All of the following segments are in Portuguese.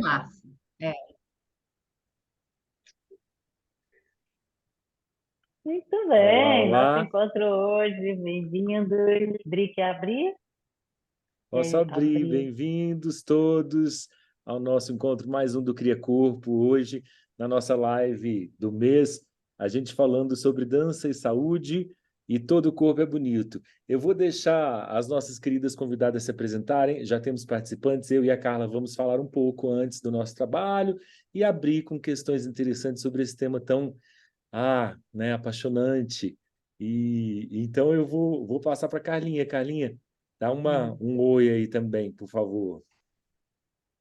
Massa. É. Muito Olá, bem, nosso olá. encontro hoje, bem-vindos. Bri, quer abrir? Posso Quer abrir. abrir? Bem-vindos todos ao nosso encontro mais um do Cria Corpo. Hoje, na nossa live do mês, a gente falando sobre dança e saúde e todo o corpo é bonito. Eu vou deixar as nossas queridas convidadas se apresentarem. Já temos participantes, eu e a Carla vamos falar um pouco antes do nosso trabalho e abrir com questões interessantes sobre esse tema tão né, apaixonante. E então eu vou passar para Carlinha. Carlinha, dá Hum. um oi aí também, por favor.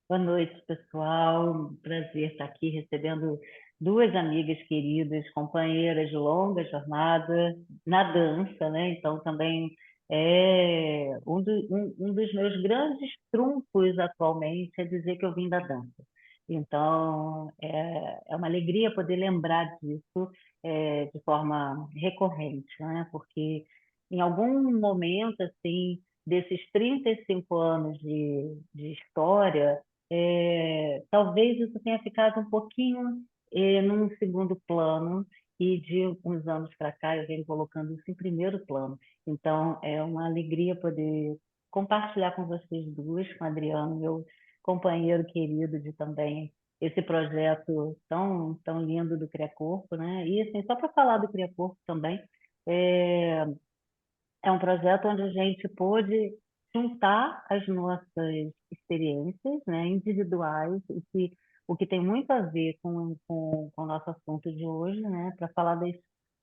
Boa noite, pessoal. Prazer estar aqui recebendo duas amigas queridas, companheiras de longa jornada na dança, né? Então, também é um dos meus grandes trunfos atualmente é dizer que eu vim da dança. Então, é uma alegria poder lembrar disso de forma recorrente, né? Porque em algum momento, assim, desses 35 anos de história, talvez isso tenha ficado um pouquinho num segundo plano e de uns anos para cá eu venho colocando isso em primeiro plano. Então, é uma alegria poder compartilhar com vocês duas, com o Adriano, meu companheiro querido de também esse projeto tão lindo do Cria Corpo, né? E assim, só para falar do Cria Corpo também, é, é um projeto onde a gente pôde juntar as nossas experiências, né, individuais, o que tem muito a ver com o nosso assunto de hoje, né, para falar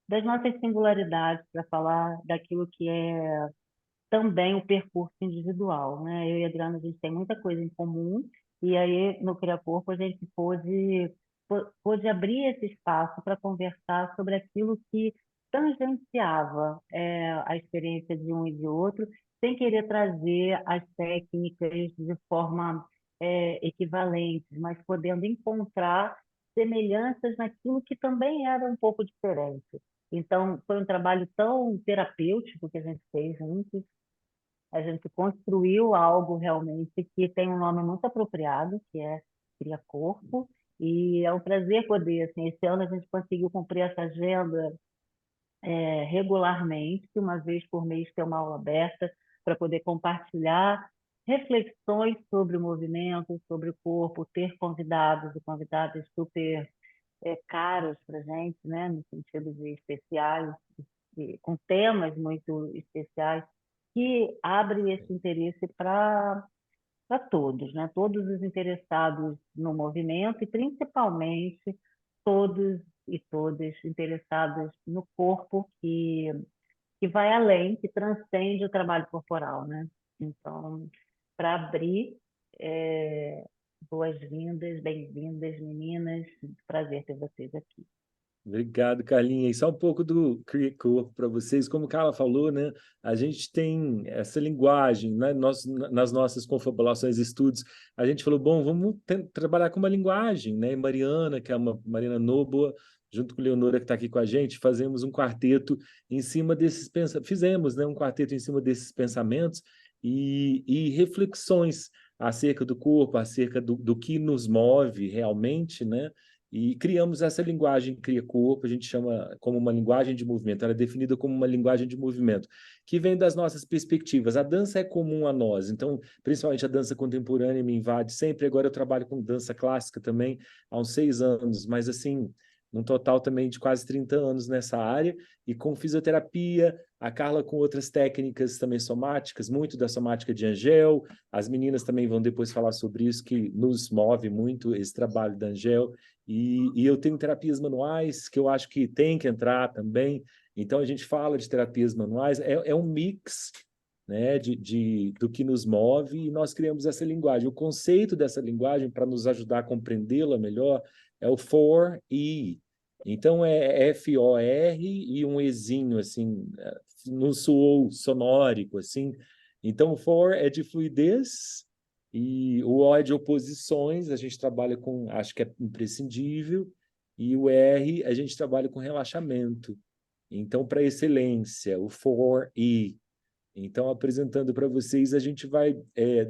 das nossas singularidades, para falar daquilo que é também o percurso individual, né? Eu e a Adriana, a gente tem muita coisa em comum, e aí no Cria Corpo a gente pôde abrir esse espaço para conversar sobre aquilo que tangenciava a experiência de um e de outro, sem querer trazer as técnicas de forma equivalente, mas podendo encontrar semelhanças naquilo que também era um pouco diferente. Então, foi um trabalho tão terapêutico que a gente fez juntos, a gente construiu algo realmente que tem um nome muito apropriado, que é Cria Corpo, e é um prazer poder, assim, esse ano a gente conseguiu cumprir essa agenda regularmente, uma vez por mês ter uma aula aberta para poder compartilhar reflexões sobre o movimento, sobre o corpo, ter convidados e convidadas super caros para a gente, né, no sentido de especiais, com temas muito especiais, que abre esse interesse para todos, né? Todos os interessados no movimento e principalmente todos e todas interessados no corpo que vai além, que transcende o trabalho corporal, né? Então, para abrir, é, boas-vindas, bem-vindas, meninas. Prazer ter vocês aqui. Obrigado, Carlinha. E só um pouco do Cria Corpo para vocês. Como a Carla falou, né? A gente tem essa linguagem, né? Nas nossas confabulações e estudos, a gente falou, bom, vamos trabalhar com uma linguagem, né? E Mariana, que é uma Mariana Noboa, junto com Leonora, que está aqui com a gente, fazemos um quarteto em cima desses pensamentos. Fizemos, né? Um quarteto em cima desses pensamentos e reflexões acerca do corpo, acerca do que nos move realmente, né? E criamos essa linguagem Cria Corpo, a gente chama como uma linguagem de movimento, ela é definida como uma linguagem de movimento, que vem das nossas perspectivas. A dança é comum a nós, então, principalmente a dança contemporânea me invade sempre. Agora eu trabalho com dança clássica também há uns 6 anos, mas assim, num total também de quase 30 anos nessa área, e com fisioterapia, a Carla com outras técnicas também somáticas, muito da somática de Angel, as meninas também vão depois falar sobre isso, que nos move muito esse trabalho da Angel. E eu tenho terapias manuais que eu acho que tem que entrar também. Então, a gente fala de terapias manuais, é um mix, né, do que nos move, e nós criamos essa linguagem. O conceito dessa linguagem, para nos ajudar a compreendê-la melhor, é o 4E. Então, é FOR e um Ezinho, assim, não soou sonórico, assim. Então, o 4 é de fluidez, e o O é de oposições, a gente trabalha com, acho que é imprescindível, e o R, a gente trabalha com relaxamento. Então, para excelência, o 4E. Então, apresentando para vocês, a gente vai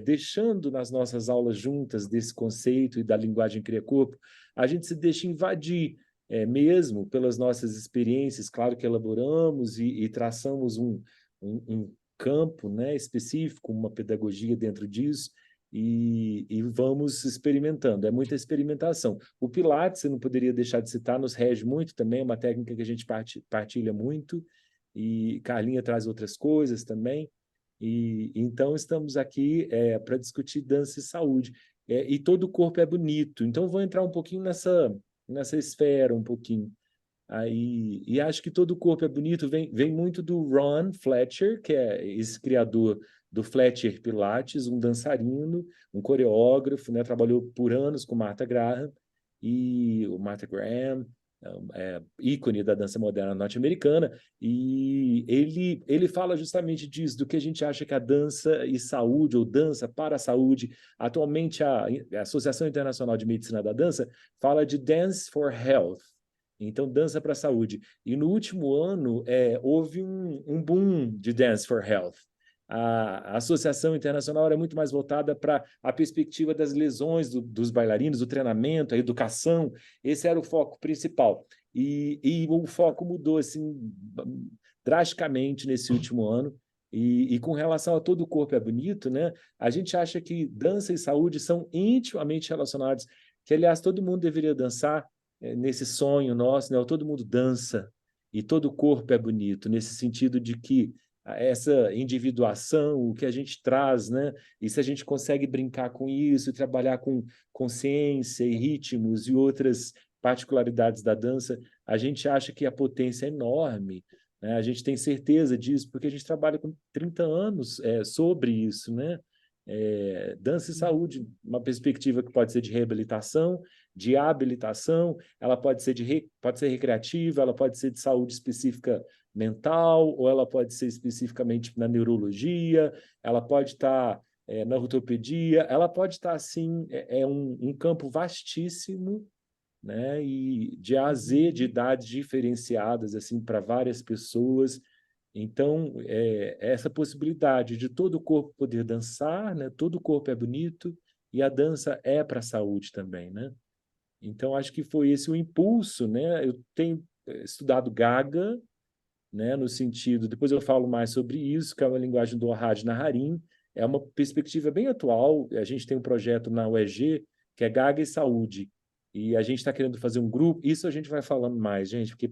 deixando nas nossas aulas juntas desse conceito e da linguagem cria-corpo, a gente se deixa invadir mesmo pelas nossas experiências, claro que elaboramos e traçamos um campo, né, específico, uma pedagogia dentro disso, e vamos experimentando. É muita experimentação. O Pilates, você não poderia deixar de citar, nos rege muito também, é uma técnica que a gente partilha muito, e Carlinha traz outras coisas também. E então estamos aqui para discutir dança e saúde. E todo o corpo é bonito. Então vou entrar um pouquinho nessa esfera, um pouquinho. Aí, e acho que todo o corpo é bonito, vem muito do Ron Fletcher, que é esse criador do Fletcher Pilates, um dançarino, um coreógrafo, né? Trabalhou por anos com Martha Graham e o Martha Graham, ícone da dança moderna norte-americana, e ele fala justamente disso, do que a gente acha que a dança e saúde, ou dança para a saúde. Atualmente, a Associação Internacional de Medicina da Dança fala de Dance for Health, então, dança para a saúde. E no último ano, houve um boom de Dance for Health. A Associação Internacional era muito mais voltada para a perspectiva das lesões dos bailarinos, do treinamento, a educação. Esse era o foco principal. E o foco mudou assim, drasticamente nesse último ano. E com relação a todo o corpo é bonito, né? A gente acha que dança e saúde são intimamente relacionados, que, aliás, todo mundo deveria dançar, nesse sonho nosso, né? Todo mundo dança e todo o corpo é bonito, nesse sentido de que essa individuação, o que a gente traz, né? E se a gente consegue brincar com isso, trabalhar com consciência e ritmos e outras particularidades da dança, a gente acha que a potência é enorme, né? A gente tem certeza disso, porque a gente trabalha com 30 anos sobre isso, né? Dança e saúde, uma perspectiva que pode ser de reabilitação, de habilitação, ela pode ser recreativa, ela pode ser de saúde específica mental, ou ela pode ser especificamente na neurologia, ela pode estar na ortopedia, ela pode estar, assim, um campo vastíssimo, né? E de A a Z, de idades diferenciadas, assim, para várias pessoas. Então, essa possibilidade de todo o corpo poder dançar, né? Todo o corpo é bonito, e a dança é para a saúde também, né? Então, acho que foi esse o impulso, né? Eu tenho estudado Gaga, né? No sentido, depois eu falo mais sobre isso, que é uma linguagem do Ohad Naharim, é uma perspectiva bem atual. A gente tem um projeto na UEG, que é Gaga e Saúde, e a gente está querendo fazer um grupo. Isso a gente vai falando mais, gente, porque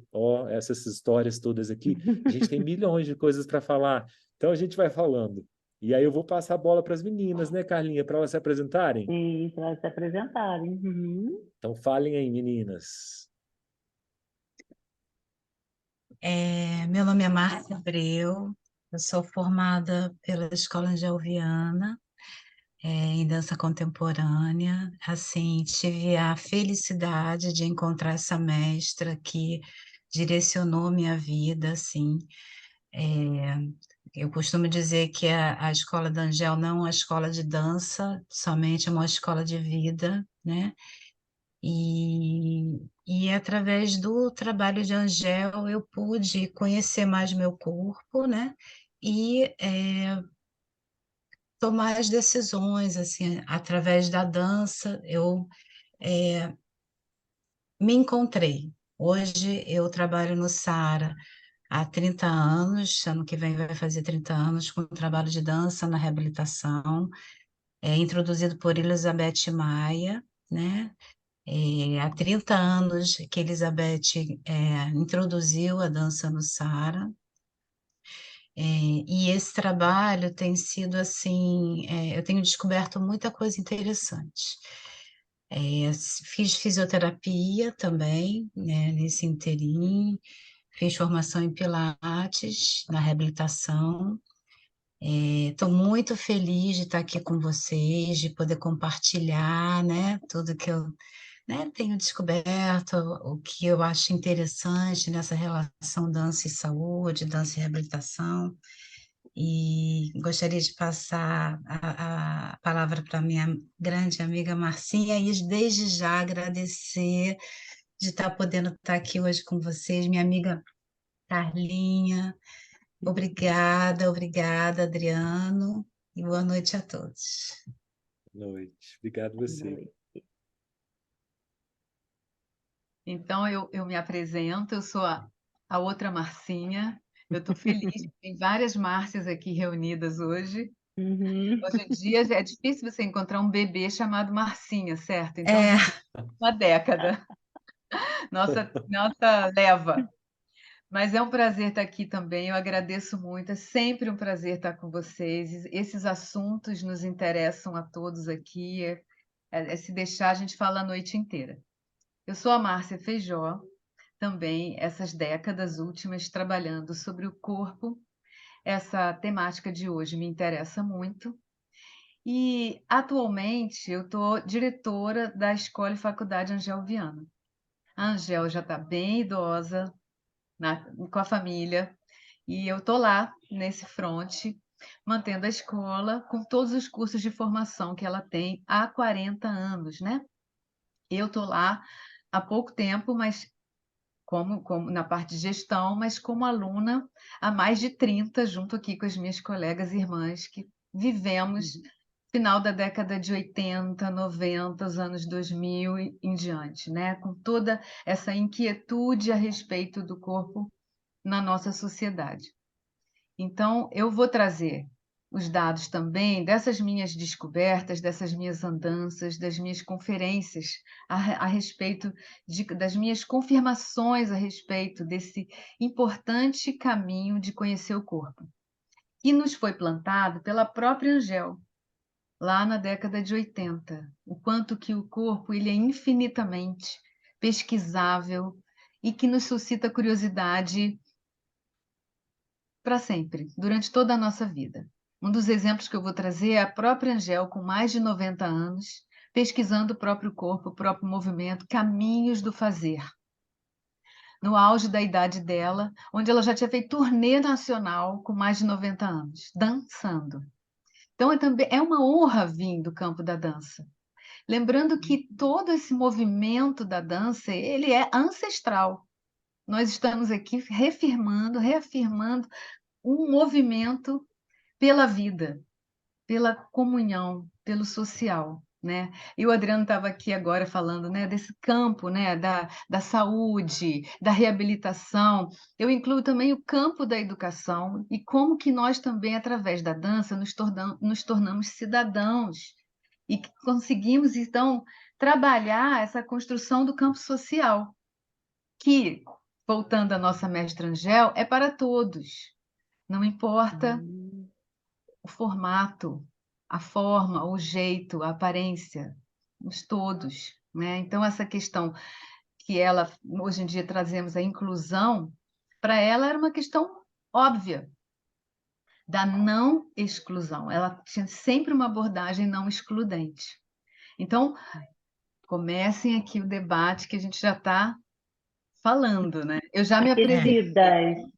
essas histórias todas aqui, a gente tem milhões de coisas para falar, então a gente vai falando. E aí eu vou passar a bola para as meninas, né, Carlinha, para elas se apresentarem? Sim, para se apresentarem. Uhum. Então falem aí, meninas. Meu nome é Márcia Abreu, eu sou formada pela Escola Angel-Viana, em dança contemporânea. Assim, tive a felicidade de encontrar essa mestra que direcionou minha vida, assim. É, eu costumo dizer que a Escola da Angel não é uma escola de dança, somente é uma escola de vida, né? E através do trabalho de Angel eu pude conhecer mais meu corpo, né? E tomar as decisões, assim, através da dança eu me encontrei. Hoje eu trabalho no Sara há 30 anos, ano que vem vai fazer 30 anos, com trabalho de dança na reabilitação, introduzido por Elizabeth Maia, né? Há 30 anos que Elizabeth introduziu a dança no Sara, e esse trabalho tem sido assim, eu tenho descoberto muita coisa interessante. Fiz fisioterapia também, né, nesse interim, fiz formação em Pilates, na reabilitação. Estou muito feliz de estar aqui com vocês, de poder compartilhar, né, tudo que eu, né, tenho descoberto, o que eu acho interessante nessa relação dança e saúde, dança e reabilitação. E gostaria de passar a palavra para minha grande amiga Marcinha e desde já agradecer de estar podendo estar aqui hoje com vocês, minha amiga Carlinha. Obrigada, obrigada, Adriano, e boa noite a todos. Boa noite. Obrigado Boa você. noite. Então, eu me apresento, eu sou a outra Marcinha. Eu estou feliz, tem várias Márcias aqui reunidas hoje. Uhum. Hoje em dia é difícil você encontrar um bebê chamado Marcinha, certo? Então, É, uma década, nossa leva. Mas é um prazer estar aqui também, eu agradeço muito, é sempre um prazer estar com vocês. Esses assuntos nos interessam a todos aqui, se deixar a gente fala a noite inteira. Eu sou a Márcia Feijó, também essas décadas últimas trabalhando sobre o corpo. Essa temática de hoje me interessa muito. E, atualmente, eu estou diretora da Escola e Faculdade Angel Viana. A Angel já está bem idosa, com a família, e eu estou lá, nesse fronte, mantendo a escola com todos os cursos de formação que ela tem há 40 anos, né? Eu estou lá há pouco tempo, mas como na parte de gestão, mas como aluna há mais de 30, junto aqui com as minhas colegas e irmãs que vivemos final da década de 80, 90, os anos 2000 e em diante, né? Com toda essa inquietude a respeito do corpo na nossa sociedade. Então, eu vou trazer os dados também dessas minhas descobertas, dessas minhas andanças, das minhas conferências a respeito das minhas confirmações a respeito desse importante caminho de conhecer o corpo, que nos foi plantado pela própria Angel, lá na década de 80, o quanto que o corpo ele é infinitamente pesquisável e que nos suscita curiosidade para sempre, durante toda a nossa vida. Um dos exemplos que eu vou trazer é a própria Angel, com mais de 90 anos, pesquisando o próprio corpo, o próprio movimento, caminhos do fazer. No auge da idade dela, onde ela já tinha feito turnê nacional com mais de 90 anos, dançando. Então, é uma honra vir do campo da dança. Lembrando que todo esse movimento da dança, ele é ancestral. Nós estamos aqui reafirmando um movimento pela vida, pela comunhão, pelo social, né? E o Adriano estava aqui agora falando, né, desse campo, né, da saúde, da reabilitação. Eu incluo também o campo da educação e como que nós também, através da dança, nos tornamos cidadãos e que conseguimos, então, trabalhar essa construção do campo social, que, voltando à nossa mestra Angel, é para todos. Não importa o formato, a forma, o jeito, a aparência, os todos, né? Então, essa questão que ela, hoje em dia, trazemos a inclusão, para ela era uma questão óbvia, da não exclusão. Ela tinha sempre uma abordagem não excludente. Então, comecem aqui o debate que a gente já está falando, né? Eu já me apresentei. Aquecidas.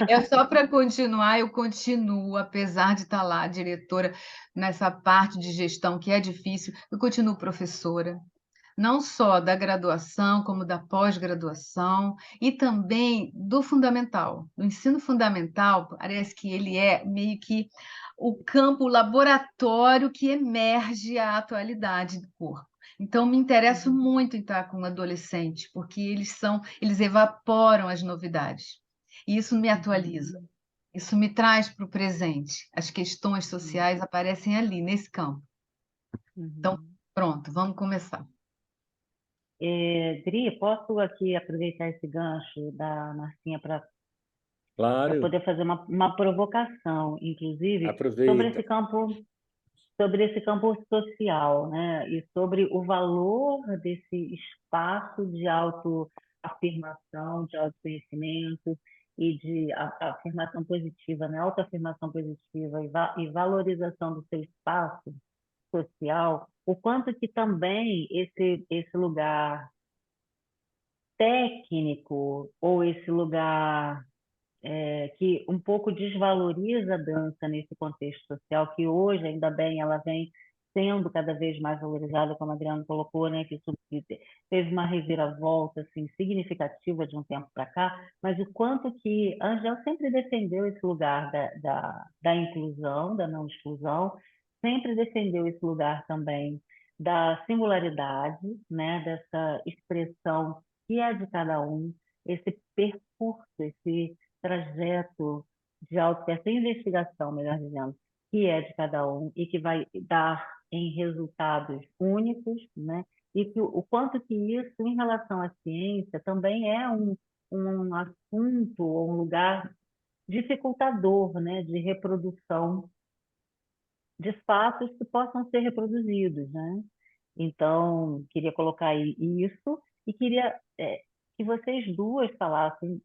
É só para continuar, eu continuo, apesar de estar lá, diretora, nessa parte de gestão que é difícil, eu continuo professora, não só da graduação, como da pós-graduação, e também do fundamental. Do ensino fundamental, parece que ele é meio que o campo, o laboratório que emerge a atualidade do corpo. Então, me interesso muito em estar com um adolescente, porque eles evaporam as novidades. E isso me atualiza. Isso me traz para o presente. As questões sociais aparecem ali, nesse campo. Então, pronto, vamos começar. Dri, posso aqui aproveitar esse gancho da Marcinha para Claro, poder fazer uma provocação, inclusive, aproveita. sobre esse campo social, né? E sobre o valor desse espaço de autoafirmação, de autoconhecimento e de afirmação positiva, né? Autoafirmação positiva e valorização do seu espaço social, o quanto que também esse lugar técnico ou esse lugar que um pouco desvaloriza a dança nesse contexto social, que hoje, ainda bem, ela vem sendo cada vez mais valorizada, como a Adriana colocou, né, que isso teve uma reviravolta assim, significativa de um tempo para cá, mas o quanto que a Angel sempre defendeu esse lugar da inclusão, da não exclusão, sempre defendeu esse lugar também da singularidade, né, dessa expressão que é de cada um, esse percurso, esse trajeto de essa investigação, melhor dizendo, que é de cada um e que vai dar em resultados únicos, né? E que o quanto que isso, em relação à ciência, também é um assunto ou um lugar dificultador, né? De reprodução de fatos que possam ser reproduzidos, né? Então, queria colocar aí isso e queria que vocês duas falassem,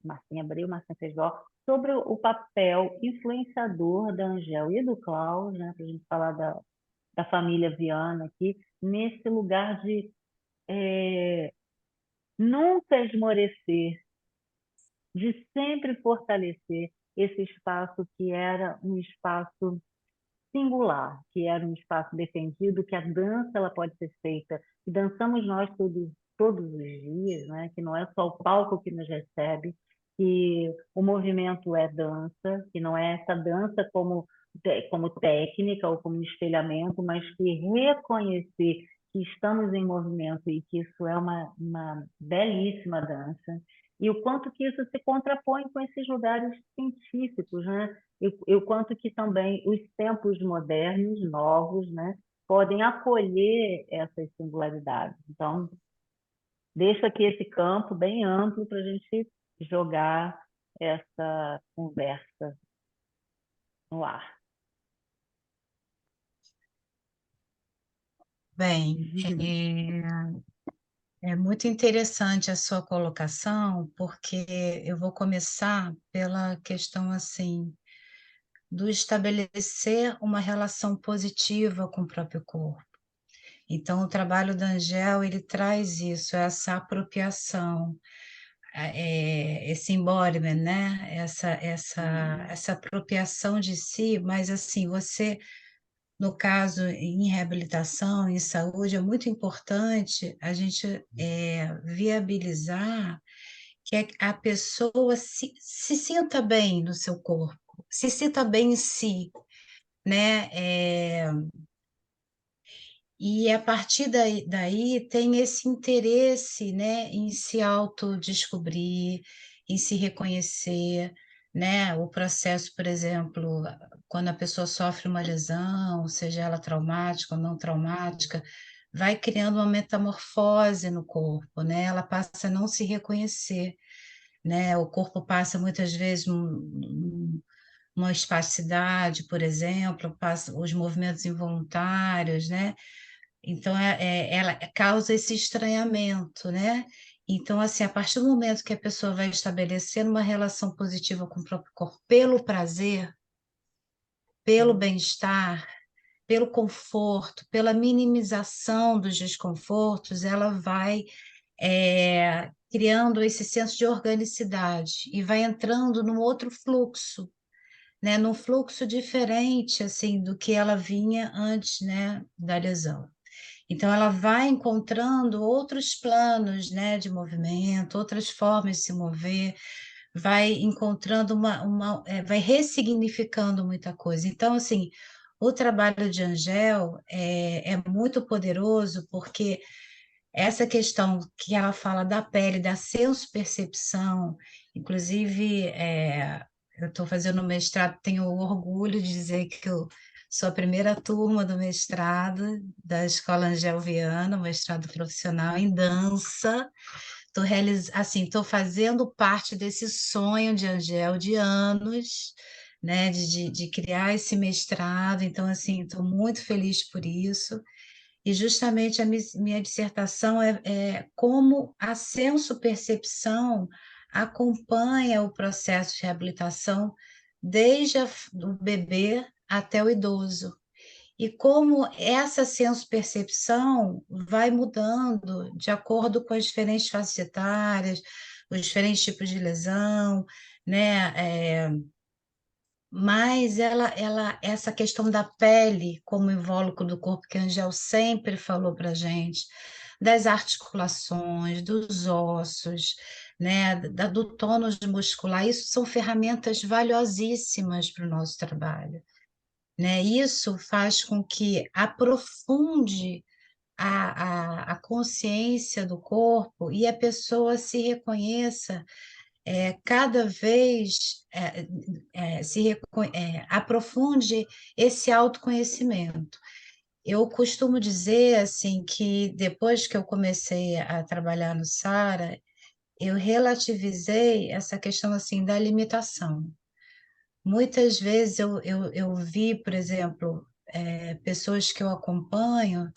Marcinha Abreu e Marcinha Feijó, sobre o papel influenciador da Angel e do Klaus, né, para a gente falar da família Viana aqui, nesse lugar de nunca esmorecer, de sempre fortalecer esse espaço que era um espaço singular, que era um espaço defendido, que a dança ela pode ser feita, que dançamos nós todos os dias, né? Que não é só o palco que nos recebe, que o movimento é dança, que não é essa dança como técnica ou como espelhamento, mas que reconhecer que estamos em movimento e que isso é uma belíssima dança, e o quanto que isso se contrapõe com esses lugares científicos, né? E o quanto que também os tempos modernos, novos, né, podem acolher essas singularidades. Então, deixo aqui esse campo bem amplo para a gente jogar essa conversa no ar. Bem, é muito interessante a sua colocação, porque eu vou começar pela questão assim do estabelecer uma relação positiva com o próprio corpo. Então, o trabalho da Angel, ele traz isso, essa apropriação, esse embodiment, né? Essa apropriação de si, mas assim, você, no caso, em reabilitação, em saúde, é muito importante a gente viabilizar que a pessoa se sinta bem no seu corpo, se sinta bem em si, né? E a partir daí tem esse interesse, né, em se autodescobrir, em se reconhecer, né? O processo, por exemplo, quando a pessoa sofre uma lesão, seja ela traumática ou não traumática, vai criando uma metamorfose no corpo, né? Ela passa a não se reconhecer, né? O corpo passa muitas vezes uma espasticidade, por exemplo, passa os movimentos involuntários, né? Então, ela causa esse estranhamento, né? Então, assim, a partir do momento que a pessoa vai estabelecendo uma relação positiva com o próprio corpo, pelo prazer, pelo bem-estar, pelo conforto, pela minimização dos desconfortos, ela vai criando esse senso de organicidade e vai entrando num outro fluxo, né? Num fluxo diferente, assim, do que ela vinha antes, né, da lesão. Então, ela vai encontrando outros planos, né, de movimento, outras formas de se mover, vai encontrando vai ressignificando muita coisa. Então, assim, o trabalho de Angel é muito poderoso porque essa questão que ela fala da pele, da senso-percepção, inclusive, eu estou fazendo mestrado, tenho orgulho de dizer que eu sou a primeira turma do mestrado da Escola Angel Viana, mestrado profissional em dança. Estou fazendo parte desse sonho de Angel de anos, né, de criar esse mestrado. Então, assim, estou muito feliz por isso. E justamente a minha dissertação é como a senso-percepção acompanha o processo de reabilitação desde o bebê até o idoso. E como essa senso-percepção vai mudando de acordo com as diferentes faixas etárias, os diferentes tipos de lesão, né? mas essa questão da pele como invólucro do corpo, que a Angel sempre falou para gente, das articulações, dos ossos, né, do tônus muscular, isso são ferramentas valiosíssimas para o nosso trabalho, né? Isso faz com que aprofunde a consciência do corpo e a pessoa se reconheça cada vez aprofunde esse autoconhecimento. Eu costumo dizer assim que depois que eu comecei a trabalhar no Sara, eu relativizei essa questão assim da limitação. Muitas vezes eu vi, por exemplo, pessoas que eu acompanho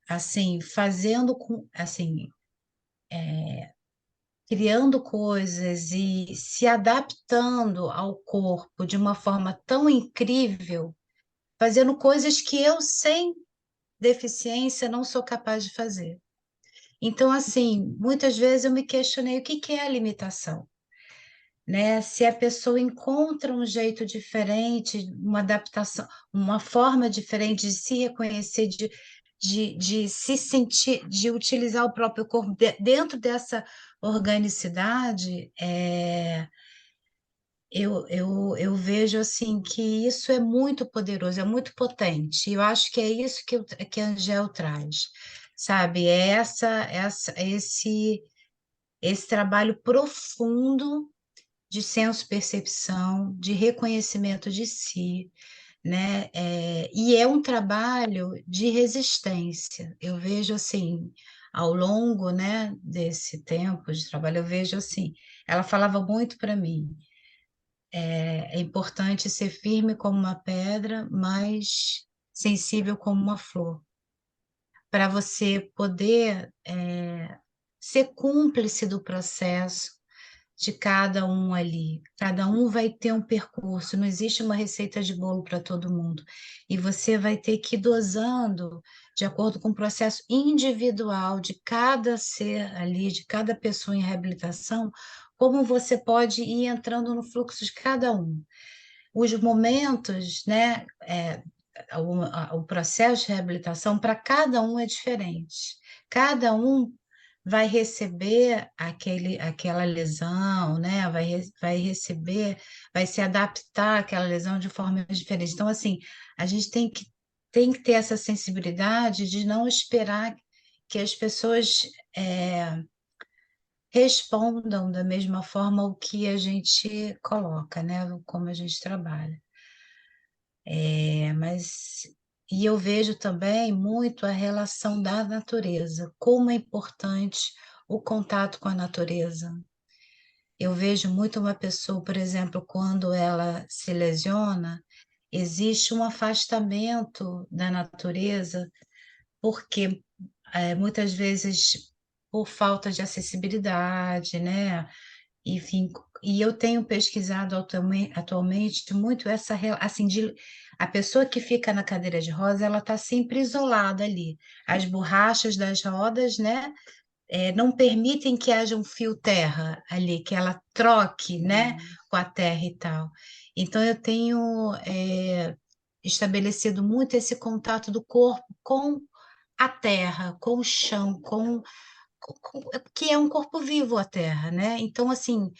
assim fazendo com assim criando coisas e se adaptando ao corpo de uma forma tão incrível, fazendo coisas que eu, sem deficiência, não sou capaz de fazer. Então, assim, muitas vezes eu me questionei o que que é a limitação, né? Se a pessoa encontra um jeito diferente, uma adaptação, uma forma diferente de se reconhecer, de se sentir, de utilizar o próprio corpo dentro dessa organicidade, eu vejo assim que isso é muito poderoso, é muito potente. E eu acho que é isso que a Angel traz, sabe? É esse trabalho profundo de senso-percepção, de reconhecimento de si, né? E é um trabalho de resistência. Eu vejo assim, ao longo, né, desse tempo de trabalho, eu vejo assim, ela falava muito para mim, é importante ser firme como uma pedra, mas sensível como uma flor, para você poder ser cúmplice do processo de cada um ali. Cada um vai ter um percurso, não existe uma receita de bolo para todo mundo. E você vai ter que ir dosando de acordo com o processo individual de cada ser ali, de cada pessoa em reabilitação, como você pode ir entrando no fluxo de cada um. Os momentos, né, o processo de reabilitação para cada um é diferente. Cada um vai receber aquela lesão, né? Vai receber, vai se adaptar àquela lesão de forma diferente. Então, assim, a gente tem que ter essa sensibilidade de não esperar que as pessoas respondam da mesma forma o que a gente coloca, né? Como a gente trabalha. Mas e eu vejo também muito a relação da natureza, como é importante o contato com a natureza. Eu vejo muito uma pessoa, por exemplo, quando ela se lesiona, existe um afastamento da natureza, porque muitas vezes por falta de acessibilidade, né? Enfim, e eu tenho pesquisado atualmente muito assim, a pessoa que fica na cadeira de rodas, ela está sempre isolada ali. As borrachas das rodas, né, não permitem que haja um fio terra ali, que ela troque, né, com a terra e tal. Então, eu tenho estabelecido muito esse contato do corpo com a terra, com o chão, que é um corpo vivo a terra, né? Então, assim,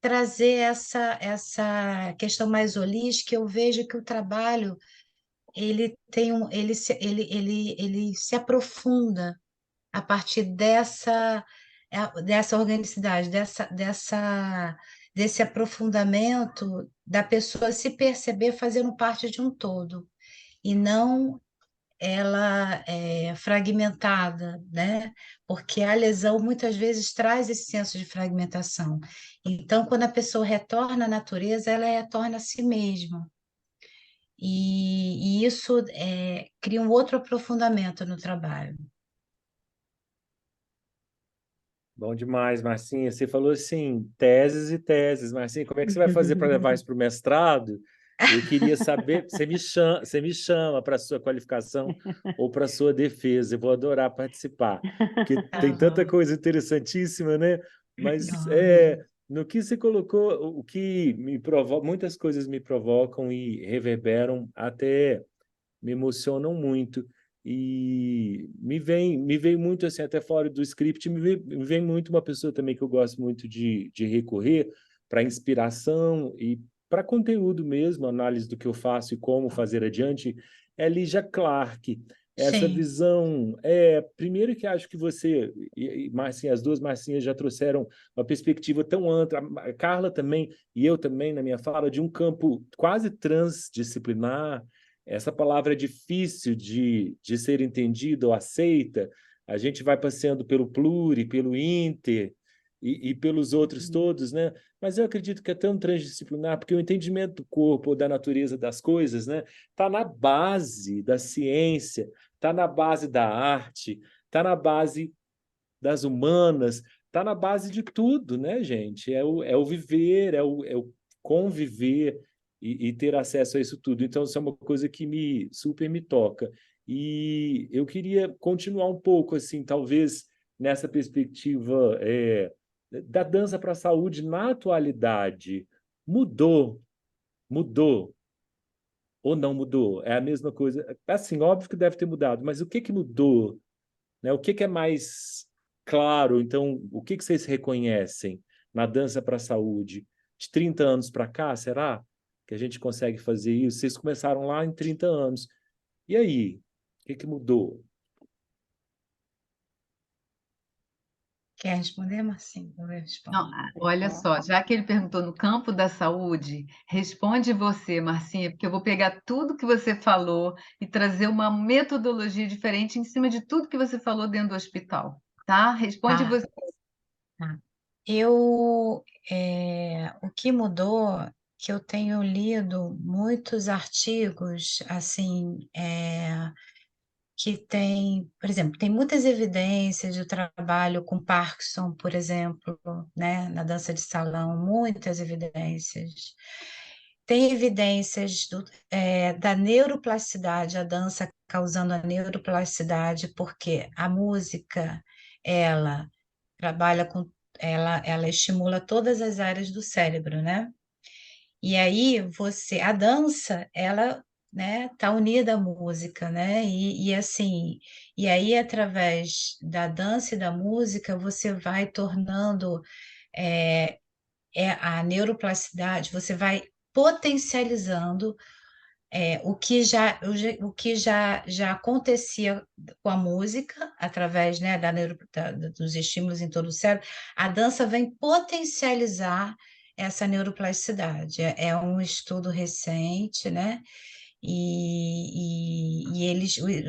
trazer essa questão mais holística, eu vejo que o trabalho ele se aprofunda a partir dessa organicidade, desse aprofundamento da pessoa se perceber fazendo parte de um todo, e não ela é fragmentada, né? Porque a lesão muitas vezes traz esse senso de fragmentação. Então, quando a pessoa retorna à natureza, ela retorna a si mesma. E isso cria um outro aprofundamento no trabalho. Bom demais, Marcinha. Você falou assim, teses e teses. Marcinha, como é que você vai fazer para levar isso para o mestrado? Eu queria saber, você me chama para a sua qualificação ou para a sua defesa. Eu vou adorar participar, porque Tá tem tanta bom. coisa interessantíssima, né? Mas Não. no que você colocou, o que me provoca, muitas coisas me provocam e reverberam, até me emocionam muito. E me vem muito assim, até fora do script, me vem muito uma pessoa também que eu gosto muito de recorrer para inspiração e para conteúdo mesmo, análise do que eu faço e como fazer adiante, é Lígia Clark. Essa Sim, visão, primeiro que acho que você e Marcinha, as duas Marcinhas já trouxeram uma perspectiva tão ampla, a Carla também e eu também na minha fala, de um campo quase transdisciplinar. Essa palavra é difícil de ser entendida ou aceita. A gente vai passeando pelo pluri, pelo inter e pelos outros todos, né? Mas eu acredito que é tão transdisciplinar, porque o entendimento do corpo ou da natureza das coisas, né, está na base da ciência, está na base da arte, está na base das humanas, está na base de tudo, né, gente? É o viver, é o conviver e ter acesso a isso tudo. Então, isso é uma coisa que super me toca. E eu queria continuar um pouco, assim, talvez nessa perspectiva da dança para a saúde na atualidade. Mudou, mudou ou não mudou? É a mesma coisa. Assim, óbvio que deve ter mudado, mas o que que mudou, né? O que que é mais claro? Então, o que que vocês reconhecem na dança para a saúde? De 30 anos para cá, será que a gente consegue fazer isso? Vocês começaram lá em 30 anos. E aí? O que que mudou? quer responder, Marcinho? Eu Não, respondo. olha só, já que ele perguntou no campo da saúde, responde você, Marcinha, porque eu vou pegar tudo que você falou e trazer uma metodologia diferente em cima de tudo que você falou dentro do hospital, tá? Responde Tá, você. tá. Eu, o que mudou, que eu tenho lido muitos artigos, assim, que tem, por exemplo, tem muitas evidências de trabalho com Parkinson, por exemplo, né, na dança de salão, muitas evidências. Tem evidências da neuroplasticidade, a dança causando a neuroplasticidade, porque a música, ela trabalha com, ela estimula todas as áreas do cérebro, né? E aí a dança, ela, né, tá unida à música, né? E assim, e aí através da dança e da música, você vai tornando a neuroplasticidade, você vai potencializando o que já acontecia com a música, através, né, dos estímulos em todo o cérebro, a dança vem potencializar essa neuroplasticidade. É um estudo recente, né? E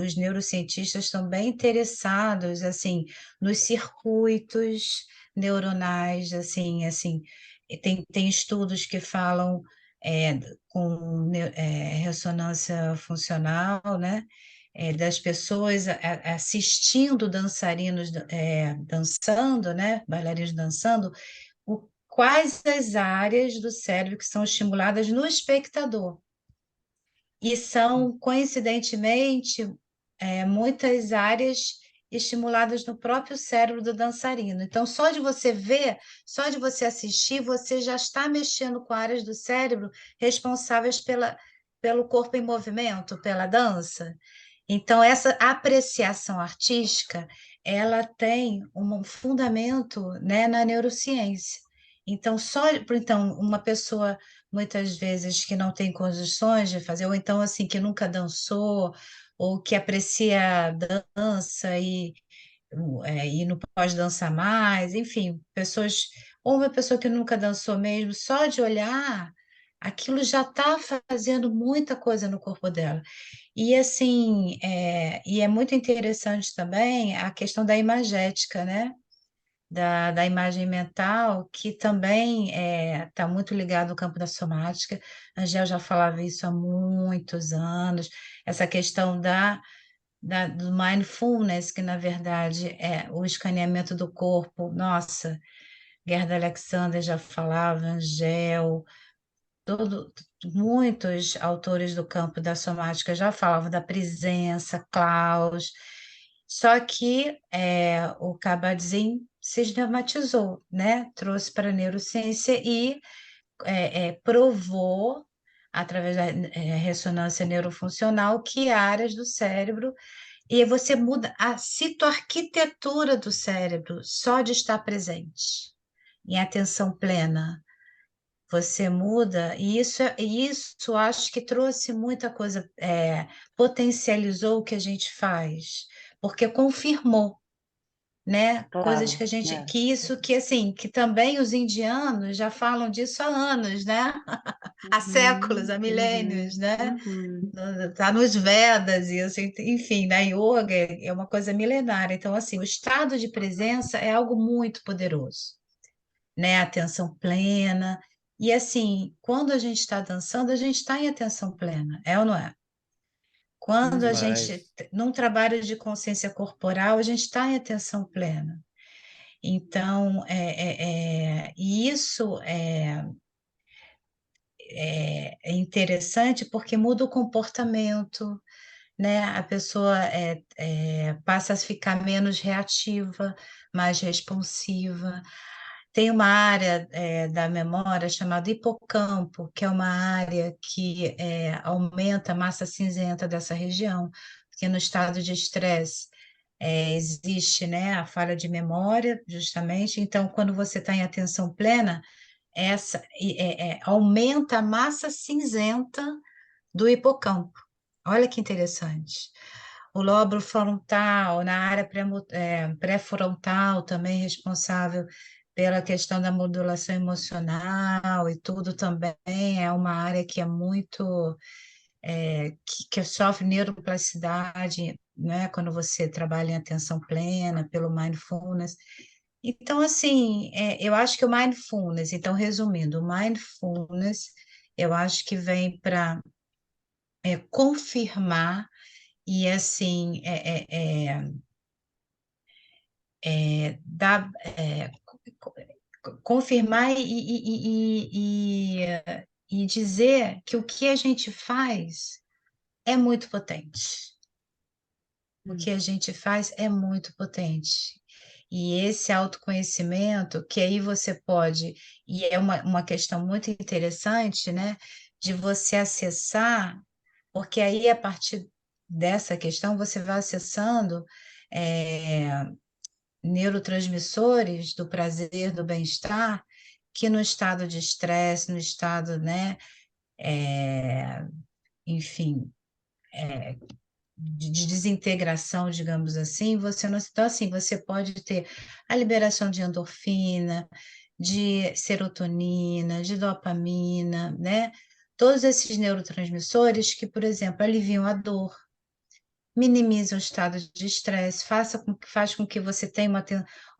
os neurocientistas estão bem interessados, assim, nos circuitos neuronais, assim, tem estudos que falam é, ressonância funcional, né? Das pessoas assistindo dançarinos dançando, né? Bailarinos dançando, quais as áreas do cérebro que são estimuladas no espectador. E são, coincidentemente, muitas áreas estimuladas no próprio cérebro do dançarino. Então, só de você ver, só de você assistir, você já está mexendo com áreas do cérebro responsáveis pelo corpo em movimento, pela dança. Então, essa apreciação artística, ela tem um fundamento, né, na neurociência. Então, uma pessoa muitas vezes que não tem condições de fazer, ou então assim que nunca dançou, ou que aprecia dança e não pode dançar mais, enfim, ou uma pessoa que nunca dançou mesmo, só de olhar, aquilo já está fazendo muita coisa no corpo dela. E assim, e é muito interessante também a questão da imagética, né? Da imagem mental, que também está muito ligado ao campo da somática. A Angel já falava isso há muitos anos, essa questão do mindfulness, que na verdade é o escaneamento do corpo. Nossa, Gerda Alexander já falava, Angel, muitos autores do campo da somática já falavam da presença, Klaus, só que o Kabat-Zinn sistematizou, né? Trouxe para a neurociência e provou, através da ressonância neurofuncional, que áreas do cérebro, e você muda a citoarquitetura do cérebro só de estar presente, em atenção plena. Você muda, e isso acho que trouxe muita coisa, potencializou o que a gente faz, porque confirmou, né? Coisas que Claro, a gente, né? que assim, que também os indianos já falam disso há anos, né? Há séculos, Uhum, há milênios, uhum, né? uhum. Tá nos Vedas e assim, enfim, na yoga é uma coisa milenária. Então, assim, o estado de presença é algo muito poderoso, né? Atenção plena. E assim, quando a gente está dançando, a gente está em atenção plena, é ou não é? Quando a gente, Demais. num trabalho de consciência corporal, a gente está em atenção plena. Então, e isso é interessante porque muda o comportamento, né? A pessoa passa a ficar menos reativa, mais responsiva. Tem uma área da memória chamada hipocampo, que é uma área que aumenta a massa cinzenta dessa região, porque no estado de estresse existe, né, a falha de memória, justamente. Então, quando você está em atenção plena, aumenta a massa cinzenta do hipocampo. Olha que interessante. O lóbulo frontal, na área pré-frontal, também responsável pela questão da modulação emocional e tudo também, é uma área que é muito, que sofre neuroplasticidade, né, quando você trabalha em atenção plena, pelo mindfulness. Então, assim, eu acho que o mindfulness, então, resumindo, o mindfulness, eu acho que vem para confirmar e, assim, dar, confirmar e dizer que o que a gente faz é muito potente. O que a gente faz é muito potente. E esse autoconhecimento, que aí você pode, e é uma questão muito interessante, né, de você acessar, porque aí a partir dessa questão você vai acessando é, neurotransmissores do prazer, do bem-estar, que no estado de estresse, no estado, né, enfim, de desintegração, digamos assim, você não. Então, assim, você pode ter a liberação de endorfina, de serotonina, de dopamina, né? Todos esses neurotransmissores que, por exemplo, aliviam a dor, minimizam o estado de estresse, faz com que você tenha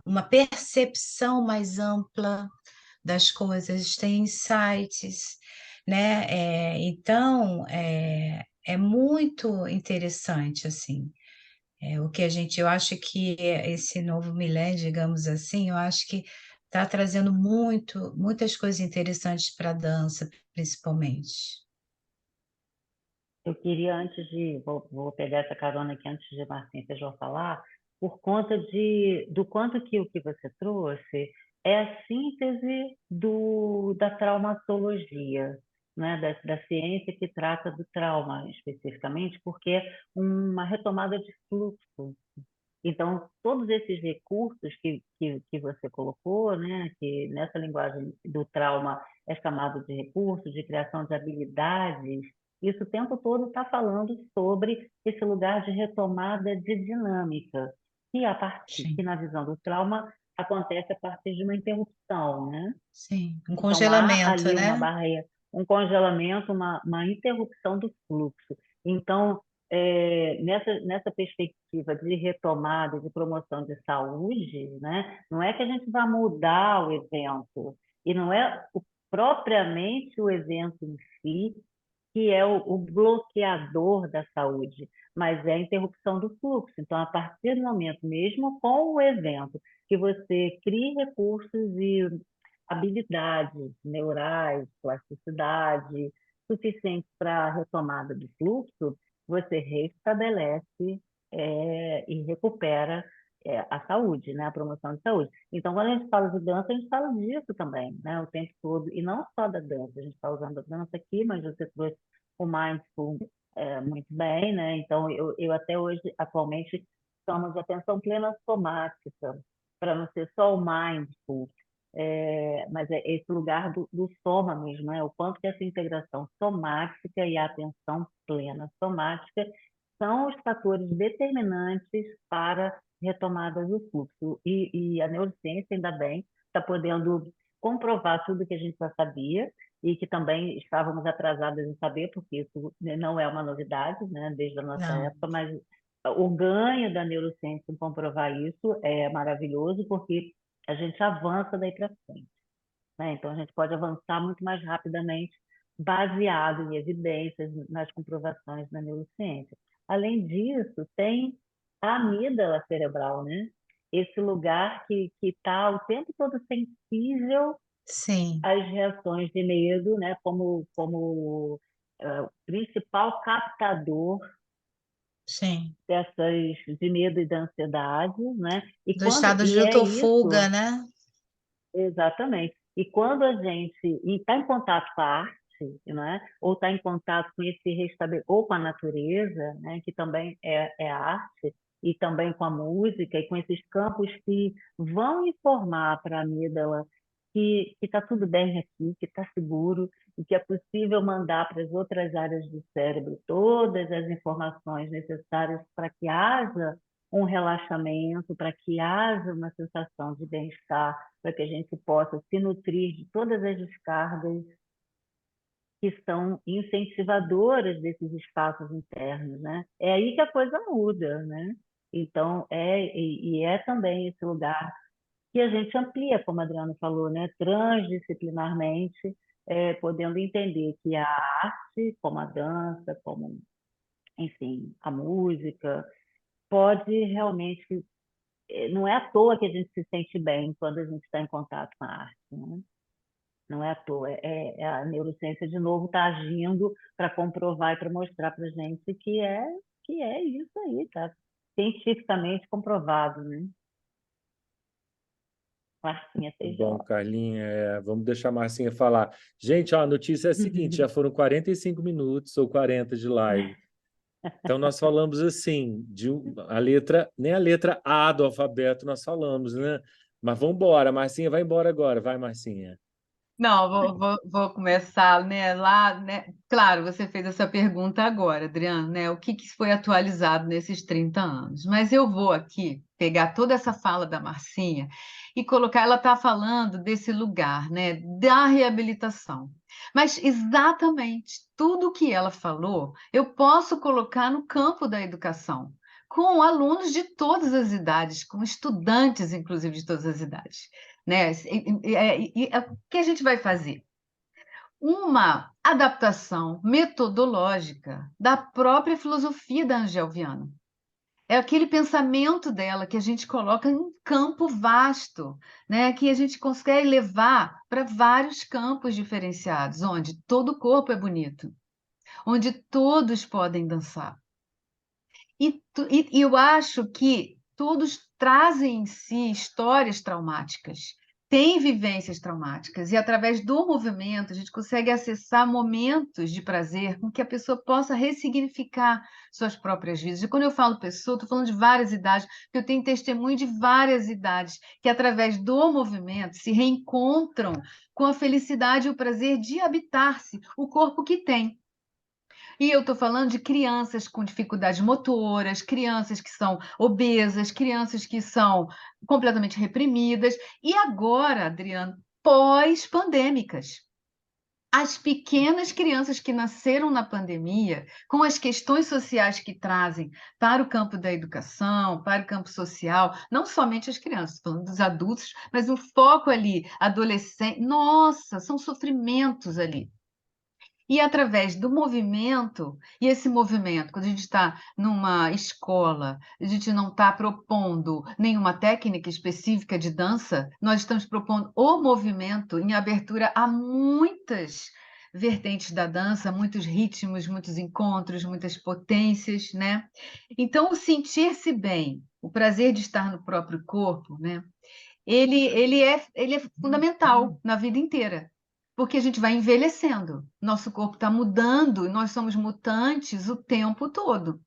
uma percepção mais ampla das coisas, tem insights, né? Então, é muito interessante, assim, o que eu acho que esse novo milênio, digamos assim, eu acho que está trazendo muitas coisas interessantes para a dança, principalmente. Eu queria, vou pegar essa carona aqui antes de Martim Feijó falar, por conta do quanto que o que você trouxe é a síntese da traumatologia, né? Da ciência que trata do trauma especificamente, porque é uma retomada de fluxo. Então, todos esses recursos que você colocou, né, que nessa linguagem do trauma é chamado de recursos, de criação de habilidades, isso o tempo todo está falando sobre esse lugar de retomada de dinâmica, que Sim, na visão do trauma acontece a partir de uma interrupção, né? sim. Um Então, há congelamento, ali uma né? barreira, um congelamento, uma interrupção do fluxo. Então, nessa perspectiva de retomada, de promoção de saúde, né, não é que a gente vai mudar o evento, e não é propriamente o evento em si que é o bloqueador da saúde, mas é a interrupção do fluxo. Então, a partir do momento, mesmo com o evento, que você cria recursos e habilidades neurais, plasticidade, suficientes para a retomada do fluxo, você restabelece e recupera a saúde, né? A promoção de saúde. Então, quando a gente fala de dança, a gente fala disso também, né? O tempo todo. E não só da dança. A gente está usando a dança aqui, mas você trouxe o mindful muito bem, né? Então, eu até hoje, atualmente, chamo de atenção plena somática, para não ser só o mindful, mas é esse lugar do soma mesmo, né? O quanto que essa integração somática e a atenção plena somática são os fatores determinantes para retomada do fluxo. E a neurociência, ainda bem, está podendo comprovar tudo que a gente já sabia e que também estávamos atrasados em saber, porque isso não é uma novidade, né, desde a nossa Não, época, mas o ganho da neurociência em comprovar isso é maravilhoso, porque a gente avança daí para frente, né? Então, a gente pode avançar muito mais rapidamente, baseado em evidências, nas comprovações da neurociência. Além disso, tem a amígdala cerebral, né? Esse lugar que está o tempo todo sensível sim, às reações de medo, né? Como principal captador sim. dessas de medo e da ansiedade, né? Do estado de E é luto ou fuga, isso. né? Exatamente. E quando a gente está em contato com a arte, né? Ou está em contato com esse ou com a natureza, né? Que também é arte, e também com a música, e com esses campos que vão informar para a amígdala que está tudo bem aqui, que está seguro, e que é possível mandar para as outras áreas do cérebro todas as informações necessárias para que haja um relaxamento, para que haja uma sensação de bem-estar, para que a gente possa se nutrir de todas as descargas que são incentivadoras desses espaços internos, né? É aí que a coisa muda, né? Então, é também esse lugar que a gente amplia, como a Adriana falou, né? Transdisciplinarmente, podendo entender que a arte, como a dança, como, enfim, a música, pode realmente não é à toa que a gente se sente bem quando a gente está em contato com a arte, né? Não é à toa. A neurociência, de novo, está agindo para comprovar e para mostrar para a gente que é isso aí, tá? Cientificamente comprovado, né? Marcinha Bom, Feijó. Carlinha, vamos deixar a Marcinha falar. Gente, ó, a notícia é a seguinte: já foram 45 minutos ou 40 de live. Então, nós falamos assim, a letra, nem a letra A do alfabeto nós falamos, né? Mas vamos embora, Marcinha vai embora agora. Vai, Marcinha. Não, vou começar, né, lá, né? Claro, você fez essa pergunta agora, Adriano, né? O que foi atualizado nesses 30 anos? Mas eu vou aqui pegar toda essa fala da Marcinha e colocar, ela está falando desse lugar, né, da reabilitação. Mas exatamente tudo que ela falou, eu posso colocar no campo da educação, com alunos de todas as idades, com estudantes, inclusive, de todas as idades, né? O que a gente vai fazer? Uma adaptação metodológica da própria filosofia da Angel Viana. É aquele pensamento dela que a gente coloca em um campo vasto, né? Que a gente consegue levar para vários campos diferenciados, onde todo o corpo é bonito, onde todos podem dançar. E eu acho que todos trazem em si histórias traumáticas, têm vivências traumáticas, e através do movimento a gente consegue acessar momentos de prazer com que a pessoa possa ressignificar suas próprias vidas. E quando eu falo pessoa, estou falando de várias idades, porque eu tenho testemunho de várias idades que, através do movimento, se reencontram com a felicidade e o prazer de habitar-se o corpo que tem. E eu estou falando de crianças com dificuldades motoras, crianças que são obesas, crianças que são completamente reprimidas. E agora, Adriano, pós-pandêmicas. As pequenas crianças que nasceram na pandemia, com as questões sociais que trazem para o campo da educação, para o campo social, não somente as crianças, falando dos adultos, mas o foco ali, adolescente, nossa, são sofrimentos ali. E através do movimento, e esse movimento, quando a gente está numa escola, a gente não está propondo nenhuma técnica específica de dança, nós estamos propondo o movimento em abertura a muitas vertentes da dança, muitos ritmos, muitos encontros, muitas potências, né? Então, o sentir-se bem, o prazer de estar no próprio corpo, né? Ele é fundamental na vida inteira, porque a gente vai envelhecendo, nosso corpo está mudando, nós somos mutantes o tempo todo.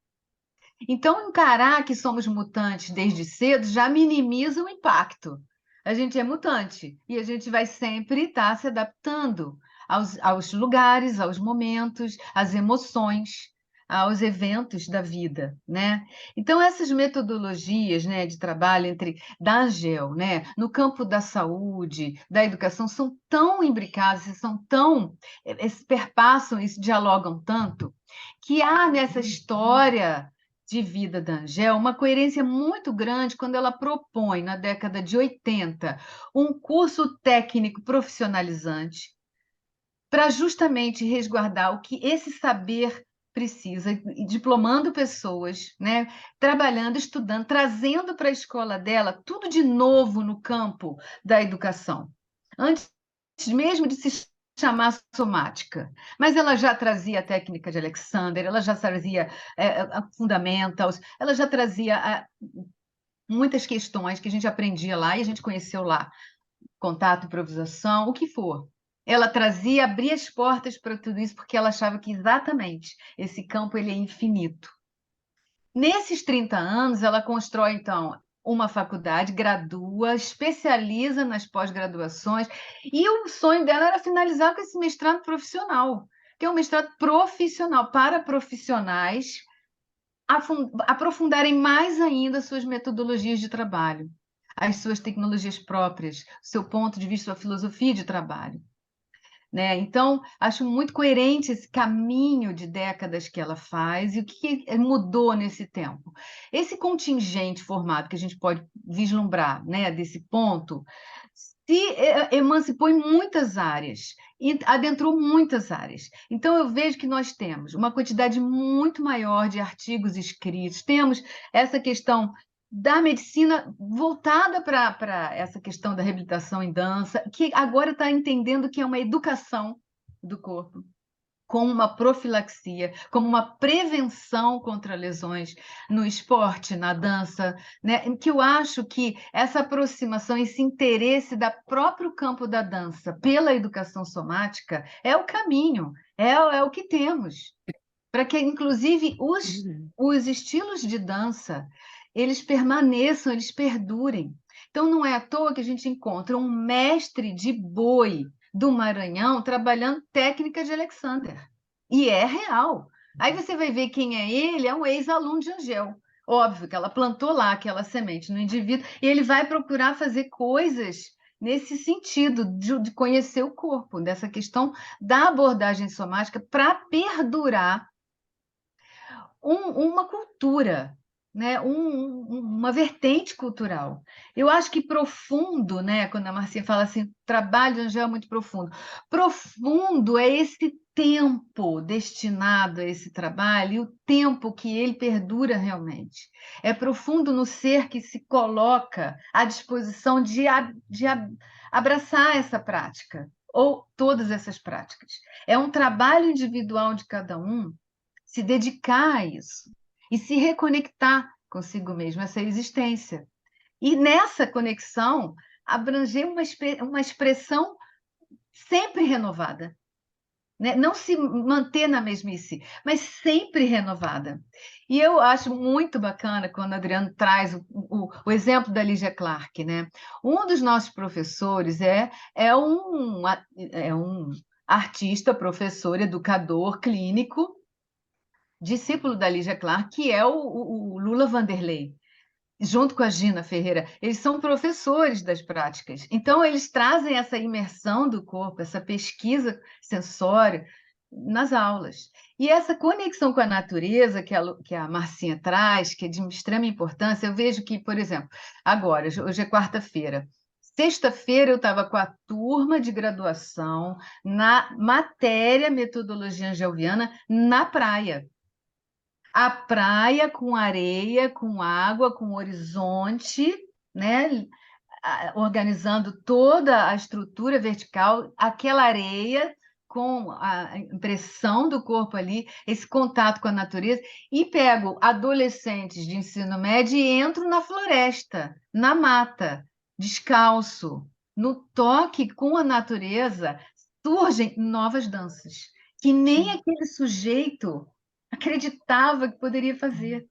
Então, encarar que somos mutantes desde cedo já minimiza o impacto. A gente é mutante e a gente vai sempre estar se adaptando aos lugares, aos momentos, às emoções, aos eventos da vida, né? Então, essas metodologias, né, de trabalho da Angel, né, no campo da saúde, da educação, são tão imbricadas, são tão, perpassam e dialogam tanto, que há nessa história de vida da Angel, uma coerência muito grande quando ela propõe, na década de 80, um curso técnico profissionalizante para justamente resguardar o que esse saber precisa, diplomando pessoas, né, trabalhando, estudando, trazendo para a escola dela tudo de novo no campo da educação. Antes mesmo de se chamar somática, mas ela já trazia a técnica de Alexander, ela já trazia fundamentals, ela já trazia muitas questões que a gente aprendia lá e a gente conheceu lá, contato, improvisação, o que for. Ela trazia, abria as portas para tudo isso, porque ela achava que exatamente esse campo ele é infinito. Nesses 30 anos, ela constrói, então, uma faculdade, gradua, especializa nas pós-graduações, e o sonho dela era finalizar com esse mestrado profissional, que é um mestrado profissional para profissionais aprofundarem mais ainda suas metodologias de trabalho, as suas tecnologias próprias, seu ponto de vista, sua filosofia de trabalho. Né? Então, acho muito coerente esse caminho de décadas que ela faz e o que mudou nesse tempo. Esse contingente formado que a gente pode vislumbrar, né, desse ponto, se emancipou em muitas áreas e adentrou muitas áreas. Então, eu vejo que nós temos uma quantidade muito maior de artigos escritos, temos essa questão da medicina voltada para essa questão da reabilitação em dança, que agora está entendendo que é uma educação do corpo, como uma profilaxia, como uma prevenção contra lesões no esporte, na dança, né? Que eu acho que essa aproximação, esse interesse do próprio campo da dança pela educação somática é o caminho, é o que temos, para que, inclusive, os estilos de dança eles permaneçam, eles perdurem. Então, não é à toa que a gente encontra um mestre de boi do Maranhão trabalhando técnica de Alexander. E é real. Aí você vai ver quem é ele, é um ex-aluno de Angel. Óbvio que ela plantou lá aquela semente no indivíduo e ele vai procurar fazer coisas nesse sentido de conhecer o corpo, dessa questão da abordagem somática para perdurar uma cultura, né? Uma vertente cultural. Eu acho que profundo, né? Quando a Marcinha fala assim, trabalho de Angel é muito profundo. Profundo é esse tempo destinado a esse trabalho e o tempo que ele perdura realmente. É profundo no ser que se coloca à disposição de abraçar essa prática, ou todas essas práticas. É um trabalho individual de cada um se dedicar a isso e se reconectar consigo mesmo, essa existência. E nessa conexão, abranger uma expressão sempre renovada. Né? Não se manter na mesmice, mas sempre renovada. E eu acho muito bacana quando o Adriano traz o exemplo da Lígia Clark. Né? Um dos nossos professores é um artista, professor, educador clínico, discípulo da Lígia Clark, que é o Lula Vanderlei, junto com a Gina Ferreira. Eles são professores das práticas. Então, eles trazem essa imersão do corpo, essa pesquisa sensória nas aulas. E essa conexão com a natureza que a Marcinha traz, que é de extrema importância, eu vejo que, por exemplo, agora, hoje é quarta-feira, sexta-feira eu estava com a turma de graduação na matéria Metodologia Angeliana na praia. A praia com areia, com água, com horizonte, né? Organizando toda a estrutura vertical, aquela areia com a impressão do corpo ali, esse contato com a natureza, e pego adolescentes de ensino médio e entro na floresta, na mata, descalço, no toque com a natureza, surgem novas danças, que nem aquele sujeito acreditava que poderia fazer.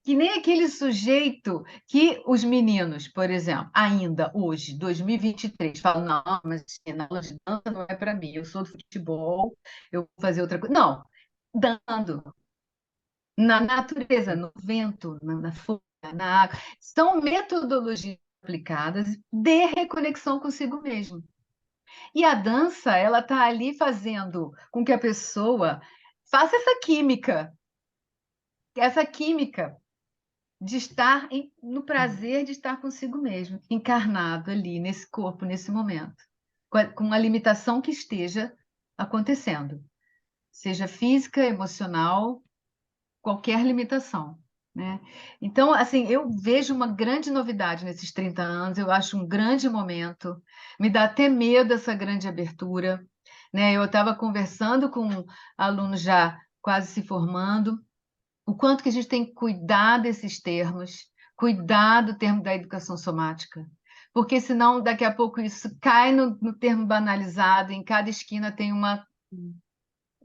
Que nem aquele sujeito que os meninos, por exemplo, ainda hoje, 2023, falam, não, mas assim, na aula de dança não é para mim, eu sou do futebol, eu vou fazer outra coisa. Não, dando, na natureza, no vento, na folha, na água. São metodologias aplicadas de reconexão consigo mesmo. E a dança, ela está ali fazendo com que a pessoa faça essa química de estar no prazer de estar consigo mesmo, encarnado ali, nesse corpo, nesse momento, com a limitação que esteja acontecendo, seja física, emocional, qualquer limitação, né? Então, assim, eu vejo uma grande novidade nesses 30 anos, eu acho um grande momento, me dá até medo essa grande abertura, né? Eu estava conversando com alunos já quase se formando, o quanto que a gente tem que cuidar desses termos, cuidar do termo da educação somática, porque senão daqui a pouco isso cai no termo banalizado, em cada esquina tem um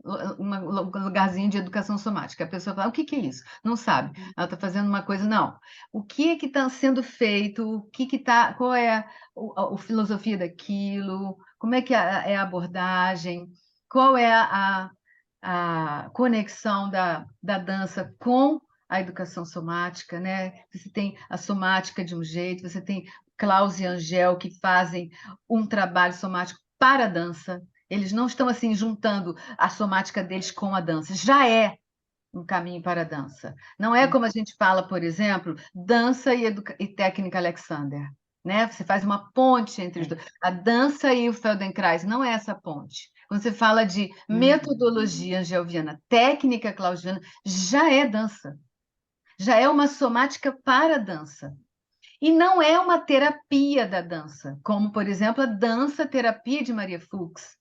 lugarzinho de educação somática. A pessoa fala, o que é isso? Não sabe. Ela está fazendo uma coisa, não. O que é que está sendo feito? O que está? Qual é a filosofia daquilo? Como é que é a abordagem? Qual é a conexão da dança com a educação somática, né? Você tem a somática de um jeito, você tem Klaus e Angel que fazem um trabalho somático para a dança. Eles não estão assim juntando a somática deles com a dança. Já é um caminho para a dança. Não é como a gente fala, por exemplo, dança e técnica Alexander. Né? Você faz uma ponte entre os dois. A dança e o Feldenkrais não é essa ponte. Quando você fala de metodologia angioviana, técnica claudiana, já é dança. Já é uma somática para a dança. E não é uma terapia da dança, como, por exemplo, a dança-terapia de Maria Fuchs,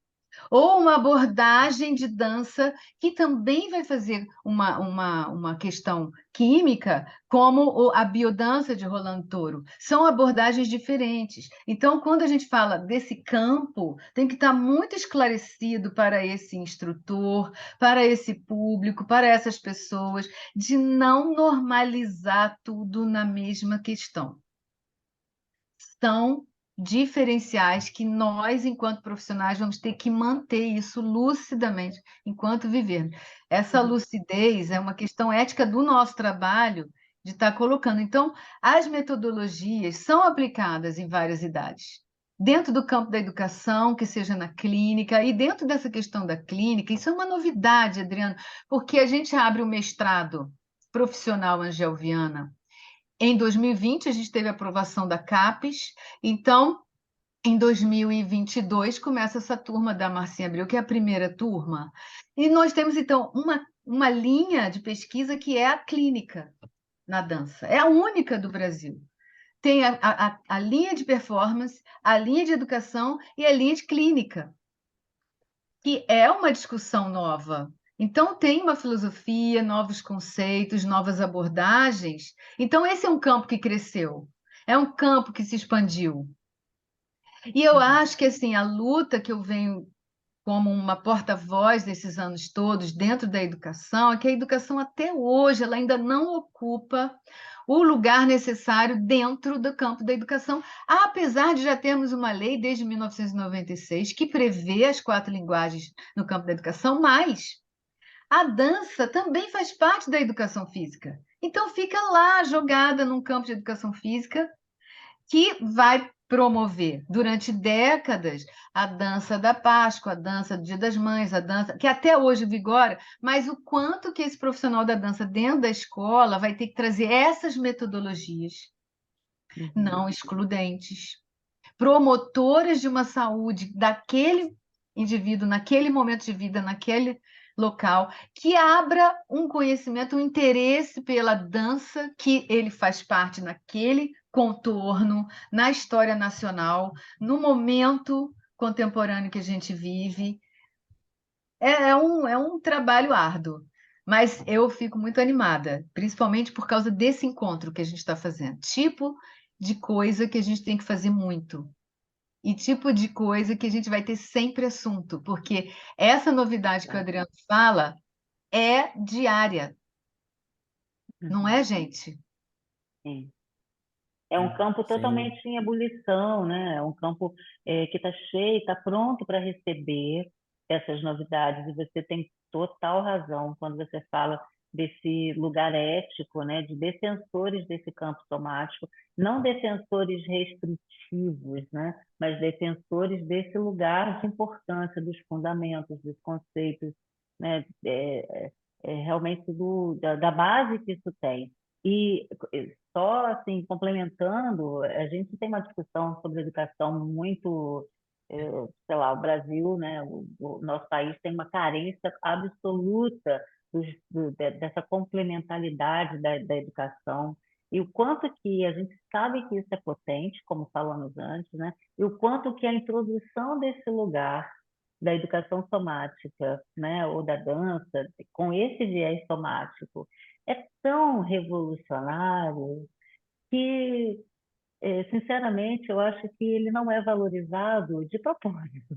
ou uma abordagem de dança que também vai fazer uma questão química, como a biodança de Rolando Toro. São abordagens diferentes. Então, quando a gente fala desse campo, tem que estar muito esclarecido para esse instrutor, para esse público, para essas pessoas, de não normalizar tudo na mesma questão. São diferenciais que nós, enquanto profissionais, vamos ter que manter isso lucidamente enquanto vivermos. Essa lucidez é uma questão ética do nosso trabalho de estar colocando. Então, as metodologias são aplicadas em várias idades. Dentro do campo da educação, que seja na clínica, e dentro dessa questão da clínica, isso é uma novidade, Adriano, porque a gente abre o mestrado profissional angioviana. Em 2020, a gente teve a aprovação da CAPES, então, em 2022, começa essa turma da Marcinha Abreu, que é a primeira turma, e nós temos, então, uma linha de pesquisa que é a clínica na dança, é a única do Brasil. Tem a linha de performance, a linha de educação e a linha de clínica, que é uma discussão nova. Então, tem uma filosofia, novos conceitos, novas abordagens. Então, esse é um campo que cresceu, é um campo que se expandiu. E eu acho que assim, a luta que eu venho como uma porta-voz desses anos todos dentro da educação é que a educação até hoje ela ainda não ocupa o lugar necessário dentro do campo da educação, apesar de já termos uma lei desde 1996 que prevê as 4 linguagens no campo da educação, mas a dança também faz parte da educação física. Então fica lá jogada num campo de educação física que vai promover durante décadas a dança da Páscoa, a dança do Dia das Mães, a dança que até hoje vigora, mas o quanto que esse profissional da dança dentro da escola vai ter que trazer essas metodologias não excludentes, promotoras de uma saúde daquele indivíduo, naquele momento de vida, naquele local, que abra um conhecimento, um interesse pela dança que ele faz parte naquele contorno, na história nacional, no momento contemporâneo que a gente vive, É um trabalho árduo, mas eu fico muito animada, principalmente por causa desse encontro que a gente está fazendo. Tipo de coisa que a gente tem que fazer muito. E tipo de coisa que a gente vai ter sempre assunto, porque essa novidade que o Adriano fala é diária, não Uhum. é, gente? Sim. É um campo Sim, totalmente em ebulição, né? É um campo que está cheio, está pronto para receber essas novidades. E você tem total razão quando você fala desse lugar ético, né? De defensores desse campo somático, não defensores restritivos, né? Mas defensores desse lugar de importância, dos fundamentos, dos conceitos, né? Realmente da base que isso tem. E só assim, complementando, a gente tem uma discussão sobre educação muito, sei lá, o Brasil, né, o nosso país tem uma carência absoluta dessa complementaridade da educação, e o quanto que a gente sabe que isso é potente, como falamos antes, né, e o quanto que a introdução desse lugar da educação somática, né, ou da dança, com esse viés somático, é tão revolucionário que, sinceramente, eu acho que ele não é valorizado de propósito,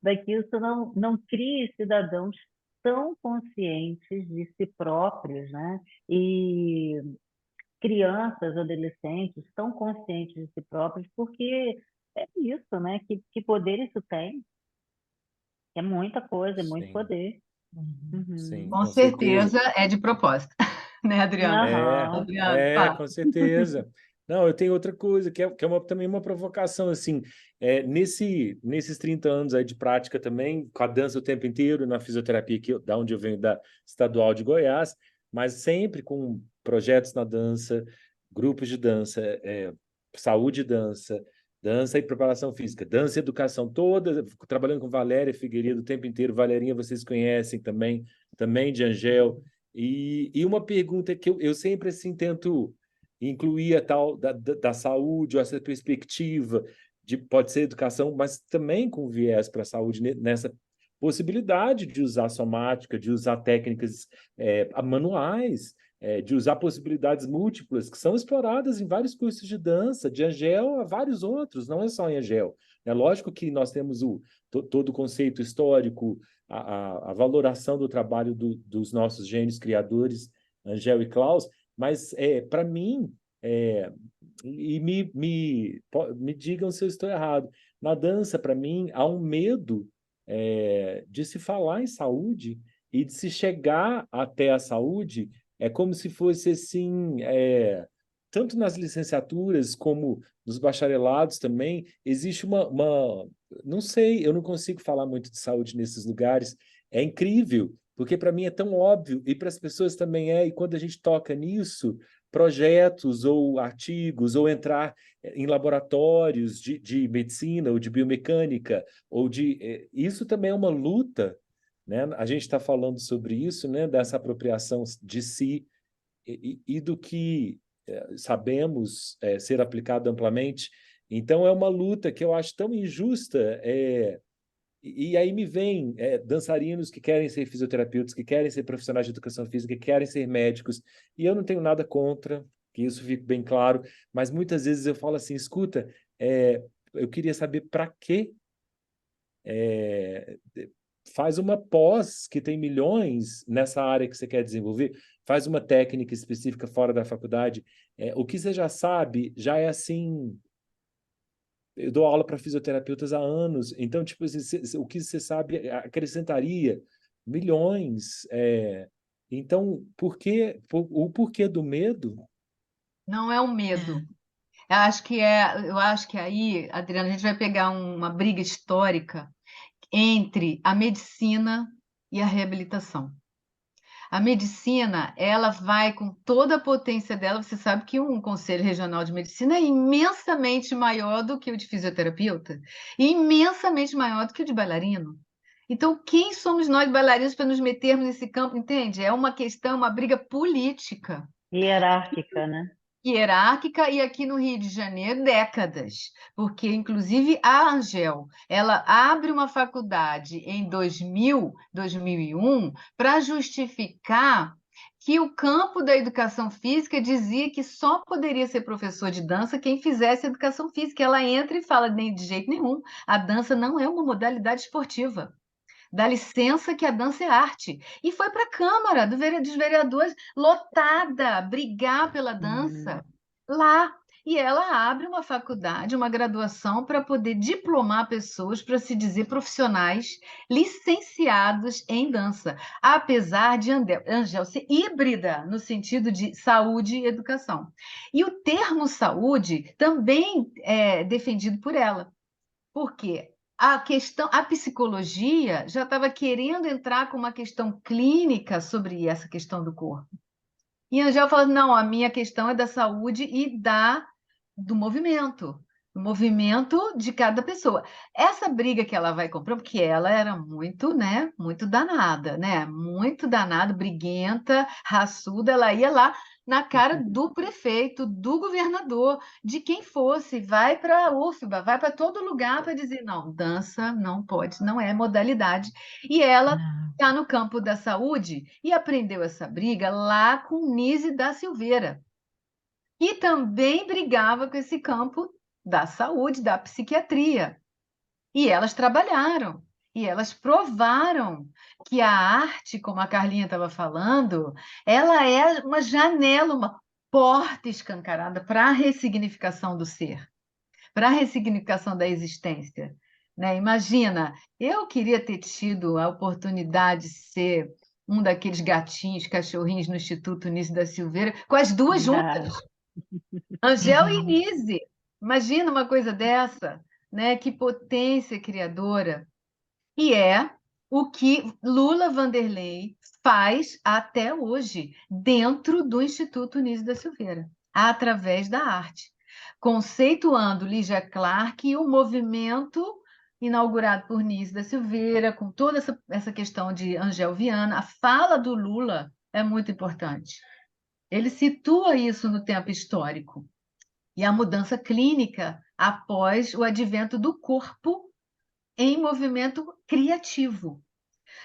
para que isso não crie cidadãos tão conscientes de si próprios, né? E crianças, adolescentes tão conscientes de si próprios, porque é isso, né? Que poder isso tem? É muita coisa, é muito sim, poder. Uhum. sim, Uhum. Com com certeza. certeza é de propósito, né, Adriano? É, Aham. Adriano, fala. com certeza. Não, eu tenho outra coisa, que é também uma provocação, assim, nesses 30 anos aí de prática também, com a dança o tempo inteiro, na fisioterapia, da onde eu venho, da Estadual de Goiás, mas sempre com projetos na dança, grupos de dança, saúde e dança, dança e preparação física, dança e educação, toda, trabalhando com Valéria Figueiredo o tempo inteiro, Valerinha vocês conhecem também de Angel, e uma pergunta que eu sempre assim tento incluir a tal da saúde, ou essa perspectiva de pode ser educação, mas também com viés para a saúde nessa possibilidade de usar somática, de usar técnicas manuais, de usar possibilidades múltiplas que são exploradas em vários cursos de dança, de Angel a vários outros, não é só em Angel. É lógico que nós temos todo o conceito histórico, a valoração do trabalho dos nossos gênios criadores, Angel e Klaus, mas para mim, e me digam se eu estou errado, na dança, para mim, há um medo de se falar em saúde e de se chegar até a saúde, é como se fosse assim, tanto nas licenciaturas como nos bacharelados também, existe não sei, eu não consigo falar muito de saúde nesses lugares. É incrível, porque para mim é tão óbvio e para as pessoas também e quando a gente toca nisso, projetos ou artigos, ou entrar em laboratórios de medicina ou de biomecânica, isso também é uma luta, né? A gente está falando sobre isso, né? Dessa apropriação de si e do que sabemos ser aplicado amplamente. Então, é uma luta que eu acho tão injusta. E aí me vem dançarinos que querem ser fisioterapeutas, que querem ser profissionais de educação física, que querem ser médicos, e eu não tenho nada contra, que isso fique bem claro, mas muitas vezes eu falo assim, escuta, eu queria saber para quê é, faz uma pós que tem milhões nessa área que você quer desenvolver, faz uma técnica específica fora da faculdade. O que você já sabe já é assim. Eu dou aula para fisioterapeutas há anos, então, tipo, assim, o que você sabe acrescentaria milhões. Então, o porquê do medo? Não é um medo. Eu acho que aí, Adriano, a gente vai pegar uma briga histórica entre a medicina e a reabilitação. A medicina, ela vai com toda a potência dela. Você sabe que um conselho regional de medicina é imensamente maior do que o de fisioterapeuta, e imensamente maior do que o de bailarino. Então, quem somos nós bailarinos para nos metermos nesse campo, entende? É uma questão, uma briga política. Hierárquica, né? hierárquica, e aqui no Rio de Janeiro, décadas, porque, inclusive, a Angel, ela abre uma faculdade em 2001, para justificar que o campo da educação física dizia que só poderia ser professor de dança quem fizesse educação física. Ela entra e fala, nem de jeito nenhum, a dança não é uma modalidade esportiva. Dá licença que a dança é arte. E foi para a Câmara dos Vereadores, lotada, brigar pela dança lá. E ela abre uma faculdade, uma graduação para poder diplomar pessoas para se dizer profissionais licenciados em dança, apesar de Angel ser híbrida no sentido de saúde e educação. E o termo saúde também é defendido por ela. Por quê? A psicologia já estava querendo entrar com uma questão clínica sobre essa questão do corpo. E a Angel fala, não, a minha questão é da saúde e do movimento de cada pessoa. Essa briga que ela vai comprar, porque ela era muito, né, muito danada, né, muito danada, briguenta, raçuda, ela ia lá na cara do prefeito, do governador, de quem fosse, vai para a UFBA, vai para todo lugar para dizer, não, dança não pode, não é modalidade. E ela está no campo da saúde e aprendeu essa briga lá com Nise da Silveira. E também brigava com esse campo da saúde, da psiquiatria. E elas trabalharam, e elas provaram que a arte, como a Carlinha estava falando, ela é uma janela, uma porta escancarada para a ressignificação do ser, para a ressignificação da existência. Né? Imagina, eu queria ter tido a oportunidade de ser um daqueles gatinhos, cachorrinhos no Instituto Nício da Silveira, com as duas juntas. Angel e Nise, imagina uma coisa dessa, né? Que potência criadora. E é o que Lula Vanderlei faz até hoje, dentro do Instituto Nísio da Silveira, através da arte, conceituando Lígia Clark e o movimento inaugurado por Nísio da Silveira, com toda essa questão de Angel Viana. A fala do Lula é muito importante. Ele situa isso no tempo histórico. E a mudança clínica após o advento do corpo em movimento criativo.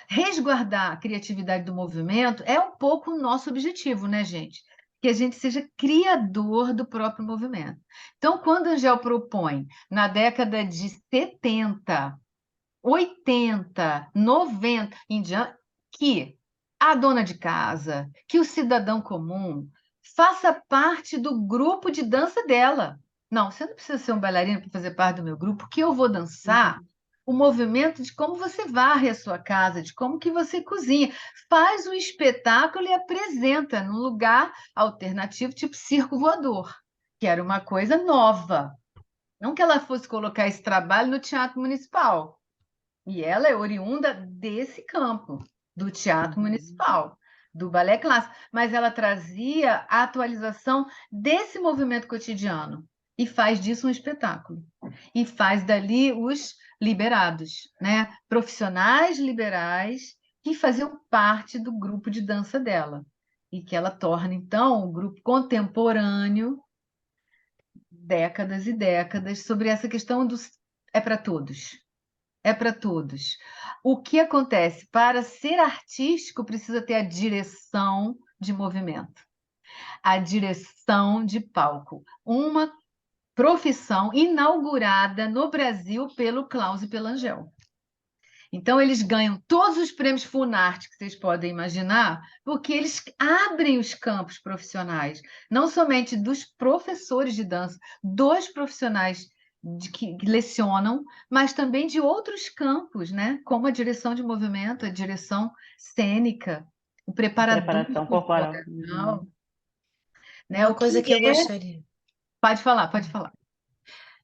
Resguardar a criatividade do movimento é um pouco o nosso objetivo, né, gente? Que a gente seja criador do próprio movimento. Então, quando a Angel propõe, na década de 70, 80, 90, em diante, que a dona de casa, que o cidadão comum faça parte do grupo de dança dela. Não, você não precisa ser um bailarino para fazer parte do meu grupo, porque eu vou dançar o movimento de como você varre a sua casa, de como que você cozinha. Faz um espetáculo e apresenta num lugar alternativo, tipo circo voador, que era uma coisa nova. Não que ela fosse colocar esse trabalho no Teatro Municipal. E ela é oriunda desse campo, do Teatro Municipal, do balé clássico, mas ela trazia a atualização desse movimento cotidiano e faz disso um espetáculo. E faz dali os liberados, né? Profissionais liberais que faziam parte do grupo de dança dela. E que ela torna, então, um grupo contemporâneo, décadas e décadas, sobre essa questão do é para todos. É para todos. O que acontece? Para ser artístico, precisa ter a direção de movimento, a direção de palco. Uma profissão inaugurada no Brasil pelo Klaus e pela Angel. Então, eles ganham todos os prêmios Funarte que vocês podem imaginar, porque eles abrem os campos profissionais, não somente dos professores de dança, dos profissionais que lecionam, mas também de outros campos, né? Como a direção de movimento, a direção cênica, o preparador Preparação corporal. corporal, né? Uma O coisa que que eu é... gostaria. Pode falar, pode falar.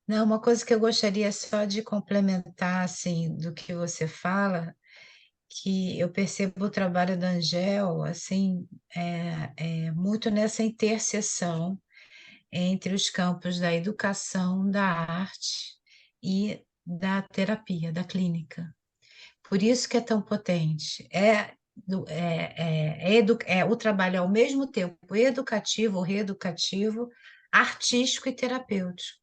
Não, uma coisa que eu gostaria só de complementar, assim, do que você fala, que eu percebo o trabalho da Angel, assim, muito nessa interseção entre os campos da educação, da arte e da terapia, da clínica. Por isso que é tão potente. o trabalho é ao mesmo tempo educativo ou reeducativo, artístico e terapêutico.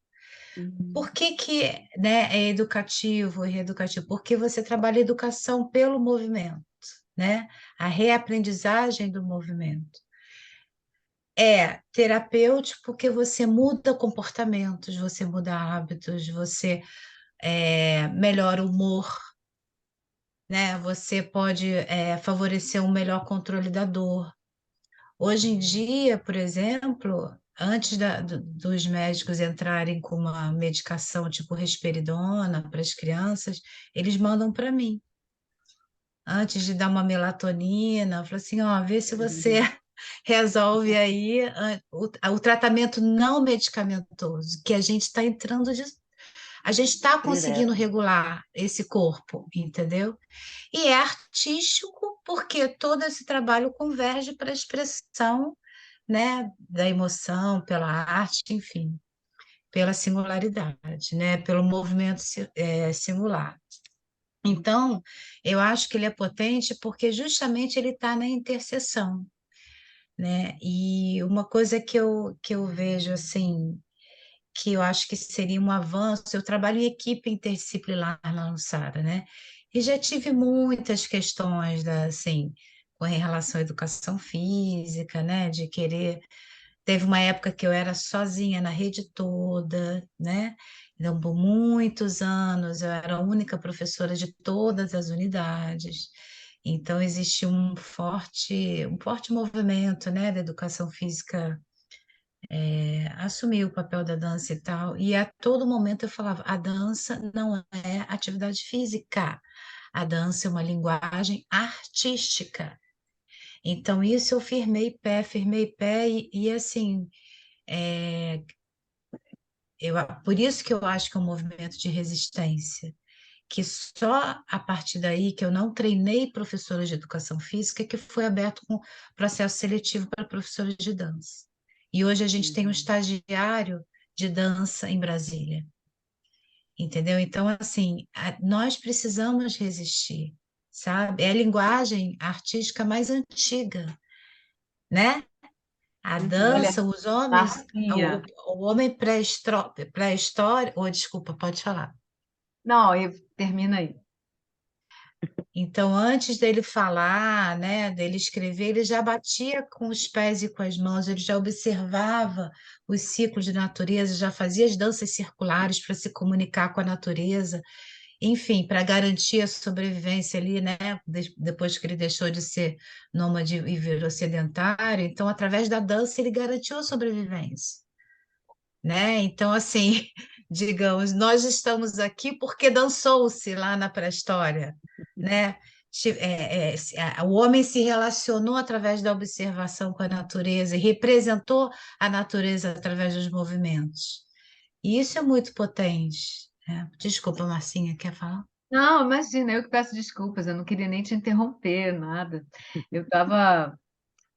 Uhum. Por que que, né, é educativo e reeducativo? Porque você trabalha educação pelo movimento, né? A reaprendizagem do movimento. É terapêutico porque você muda comportamentos, você muda hábitos, você melhora o humor, né? Você pode favorecer um melhor controle da dor. Hoje em dia, por exemplo, antes dos médicos entrarem com uma medicação tipo risperidona para as crianças, eles mandam para mim. Antes de dar uma melatonina, falo assim, ó, vê se você resolve aí o tratamento não medicamentoso, que a gente está entrando a gente está conseguindo Direto. regular esse corpo, entendeu? E é artístico porque todo esse trabalho converge para a expressão, né, da emoção, pela arte, enfim, pela singularidade, né, pelo movimento singular. Então, eu acho que ele é potente porque justamente ele está na interseção, né? E uma coisa que eu vejo assim, que eu acho que seria um avanço, eu trabalho em equipe interdisciplinar na Luxara, né? E já tive muitas questões assim, com relação à educação física, né? De querer. Teve uma época que eu era sozinha na rede toda, né? Então, por muitos anos, eu era a única professora de todas as unidades. Então, existe um forte movimento, né, da educação física assumir o papel da dança e tal. E a todo momento eu falava: a dança não é atividade física, a dança é uma linguagem artística. Então, isso eu firmei pé, e assim, é, por isso que eu acho que é um movimento de resistência, que só a partir daí que eu não treinei professora de educação física, que foi aberto com processo seletivo para professores de dança. E hoje a gente tem um Uhum. estagiário de dança em Brasília, entendeu? Então, assim, nós precisamos resistir, sabe? É a linguagem artística mais antiga, né? A Uhum. Olha, dança, os homens, o, Marcia, o homem pré-história, ou desculpa, pode falar. não, termina aí. Então, antes dele falar, né, dele escrever, ele já batia com os pés e com as mãos, ele já observava os ciclos de natureza, já fazia as danças circulares para se comunicar com a natureza, enfim, para garantir a sobrevivência ali, né, depois que ele deixou de ser nômade e virou sedentário. Então, através da dança, ele garantiu a sobrevivência, né? Então, assim, digamos, nós estamos aqui porque dançou-se lá na pré-história, né? O homem se relacionou através da observação com a natureza e representou a natureza através dos movimentos. E isso é muito potente, né? Desculpa, Marcinha, quer falar? Não, imagina, eu que peço desculpas, eu não queria nem te interromper, nada. Eu estava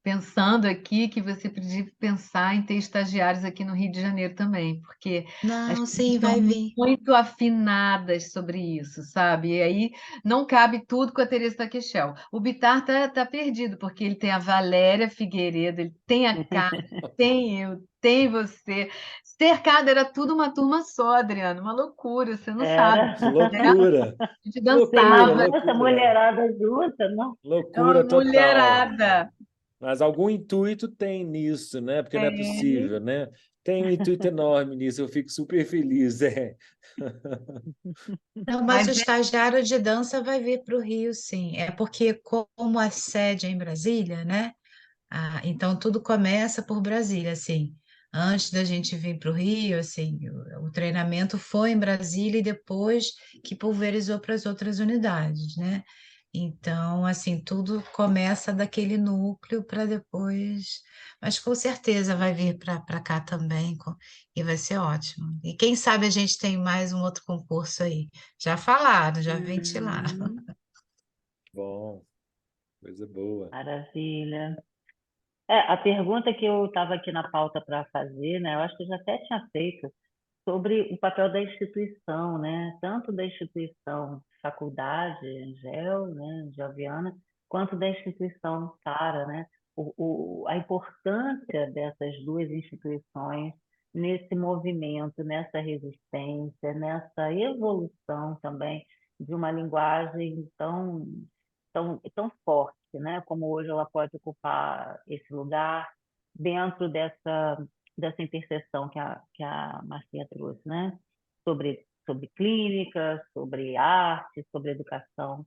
pensando aqui que você podia pensar em ter estagiários aqui no Rio de Janeiro também, porque as Não, coisas sim, estão vai vir. muito afinadas sobre isso, sabe? E aí não cabe tudo com a Teresa Taquechel. O Bitar tá perdido, porque ele tem a Valéria Figueiredo, ele tem a Cá, tem eu, tem você. Cercado era tudo uma turma só, Adriano, uma loucura, você não sabe, Era. né? Loucura, A gente loucura, dançava, Essa loucura, mulherada junta, não? é uma loucura total. mulherada. Mas algum intuito tem nisso, né? Porque não é É. possível, né? Tem um intuito enorme nisso, eu fico super feliz. É. Não, mas Mas o é estagiário de dança vai vir para o Rio, sim. É porque, como a sede é em Brasília, né? Então tudo começa por Brasília, assim. Antes da gente vir para o Rio, assim, o treinamento foi em Brasília e depois que pulverizou para as outras unidades, né? Então, assim, tudo começa daquele núcleo para depois, mas com certeza vai vir para cá também e vai ser ótimo. E quem sabe a gente tem mais um outro concurso aí. Já falaram, já ventilaram. Uhum. Bom, coisa boa. Maravilha. A pergunta que eu estava aqui na pauta para fazer, né? Eu acho que eu já até tinha feito sobre o papel da instituição, né? Tanto da instituição faculdade, Angel, né, Angel Viana, quanto da instituição Sara, né? A importância dessas duas instituições nesse movimento, nessa resistência, nessa evolução também de uma linguagem tão forte, né? Como hoje ela pode ocupar esse lugar dentro dessa interseção que a Marcinha trouxe, né? Sobre clínica, sobre arte, sobre educação,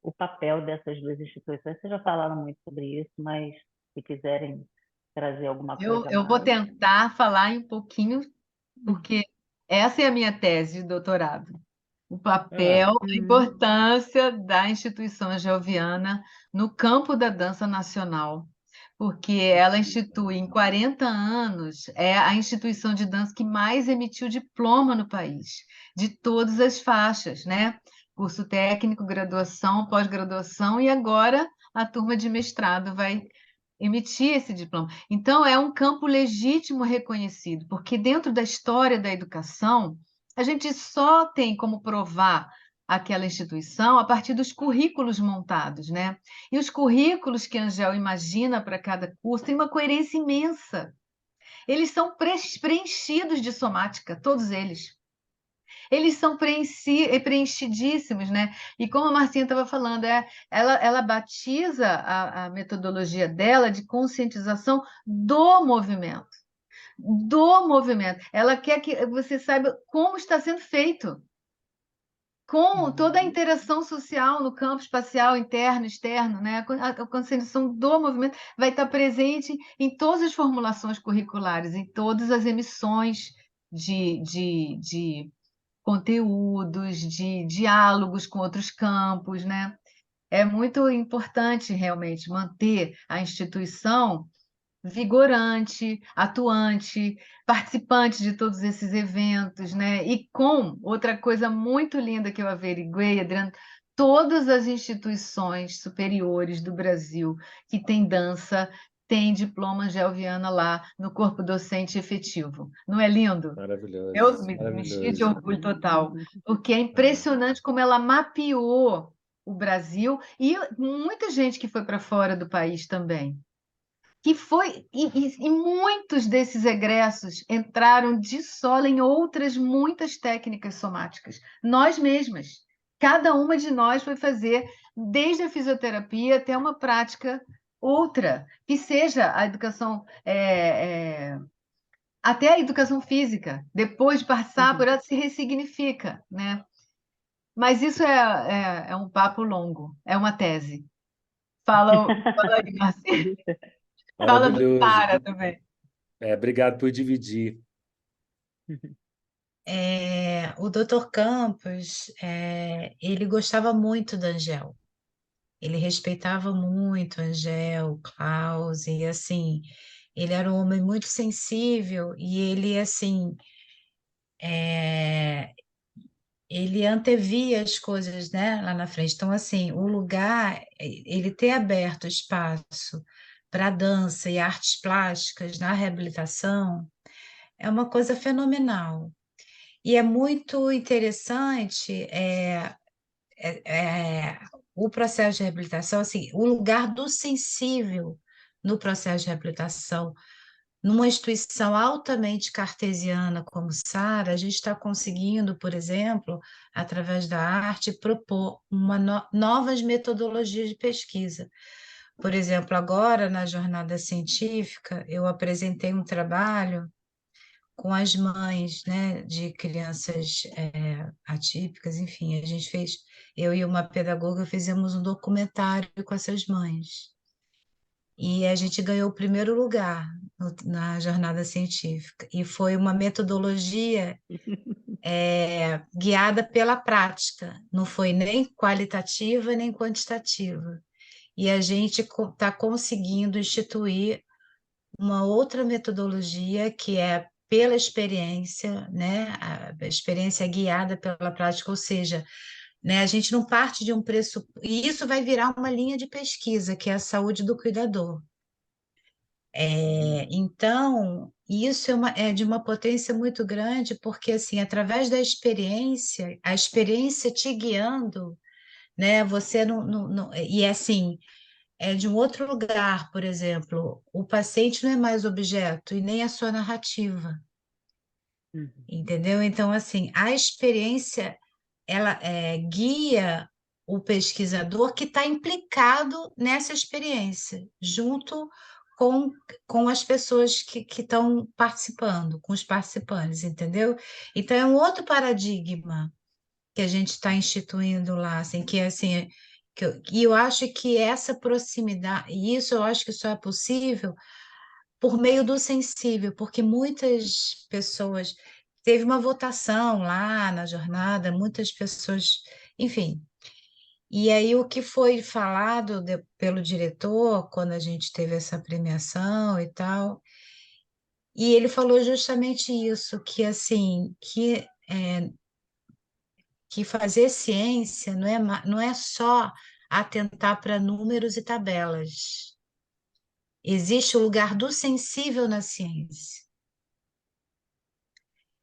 o papel dessas duas instituições. Vocês já falaram muito sobre isso, mas se quiserem trazer alguma Eu, coisa a eu vou mais. tentar falar um pouquinho, porque essa é a minha tese de doutorado. O Ah, papel, a importância da instituição angioviana no campo da dança nacional, porque ela institui, em 40 anos, é a instituição de dança que mais emitiu diploma no país, de todas as faixas, né? Curso técnico, graduação, pós-graduação, e agora a turma de mestrado vai emitir esse diploma. Então, é um campo legítimo reconhecido, porque dentro da história da educação, a gente só tem como provar aquela instituição a partir dos currículos montados, né? E os currículos que a Angel imagina para cada curso têm uma coerência imensa. Eles são preenchidos de somática, todos eles. Eles são preenchidíssimos, né? E como a Marcinha estava falando, ela batiza a metodologia dela de conscientização do movimento. Do movimento. Ela quer que você saiba como está sendo feito, com toda a interação social no campo espacial, interno, externo, né? A conscientização do movimento vai estar presente em todas as formulações curriculares, em todas as emissões de conteúdos, de diálogos com outros campos, né? É muito importante realmente manter a instituição vigorante, atuante, participante de todos esses eventos, né? E com outra coisa muito linda que eu averiguei, Adriano, todas as instituições superiores do Brasil que têm dança têm diploma Gelviana lá no corpo docente efetivo. Não é lindo? Eu maravilhoso, me enchi de maravilhoso. orgulho total, porque é Ah, impressionante como ela mapeou o Brasil e muita gente que foi para fora do país também. Que foi, e muitos desses egressos entraram de sola em outras muitas técnicas somáticas, nós mesmas. Cada uma de nós foi fazer, desde a fisioterapia até uma prática outra, que seja a educação até a educação física, depois de passar por ela, se ressignifica, né? Mas isso é um papo longo, é uma tese. Fala aí, Marcia. Fala do maravilhoso. Sara também. Obrigado por dividir. O Dr. Campos, ele gostava muito da Angel. Ele respeitava muito a Angel, Klaus, e assim, ele era um homem muito sensível e ele, assim, é, ele antevia as coisas, né, lá na frente. Então, assim, o lugar, ele ter aberto espaço para dança e artes plásticas na reabilitação é uma coisa fenomenal. E é muito interessante o processo de reabilitação, assim, o lugar do sensível no processo de reabilitação. Numa instituição altamente cartesiana como Sara, a gente está conseguindo, por exemplo, através da arte, propor novas metodologias de pesquisa. Por exemplo, agora, na jornada científica, eu apresentei um trabalho com as mães, né, de crianças atípicas, enfim, a gente fez, eu e uma pedagoga fizemos um documentário com essas mães. E a gente ganhou o primeiro lugar na jornada científica. E foi uma metodologia guiada pela prática, não foi nem qualitativa nem quantitativa. E a gente está conseguindo instituir uma outra metodologia que é pela experiência, né? A experiência é guiada pela prática, ou seja, né, a gente não parte de um preço, e isso vai virar uma linha de pesquisa, que é a saúde do cuidador. Então, isso é de uma potência muito grande, porque, assim, através da experiência, a experiência te guiando, né, você não, e assim, é de um outro lugar, por exemplo. O paciente não é mais objeto e nem a sua narrativa, Uhum. entendeu? Então, assim, a experiência, ela guia o pesquisador que está implicado nessa experiência, junto com, com as pessoas que estão participando, com os participantes, entendeu? Então, é um outro paradigma que a gente está instituindo lá, assim, que é assim, e eu acho que essa proximidade, e isso eu acho que só é possível por meio do sensível, porque muitas pessoas, teve uma votação lá na jornada, muitas pessoas, enfim, e aí o que foi falado pelo diretor, quando a gente teve essa premiação e tal, e ele falou justamente isso, que assim, que fazer ciência não é só atentar para números e tabelas. Existe o lugar do sensível na ciência,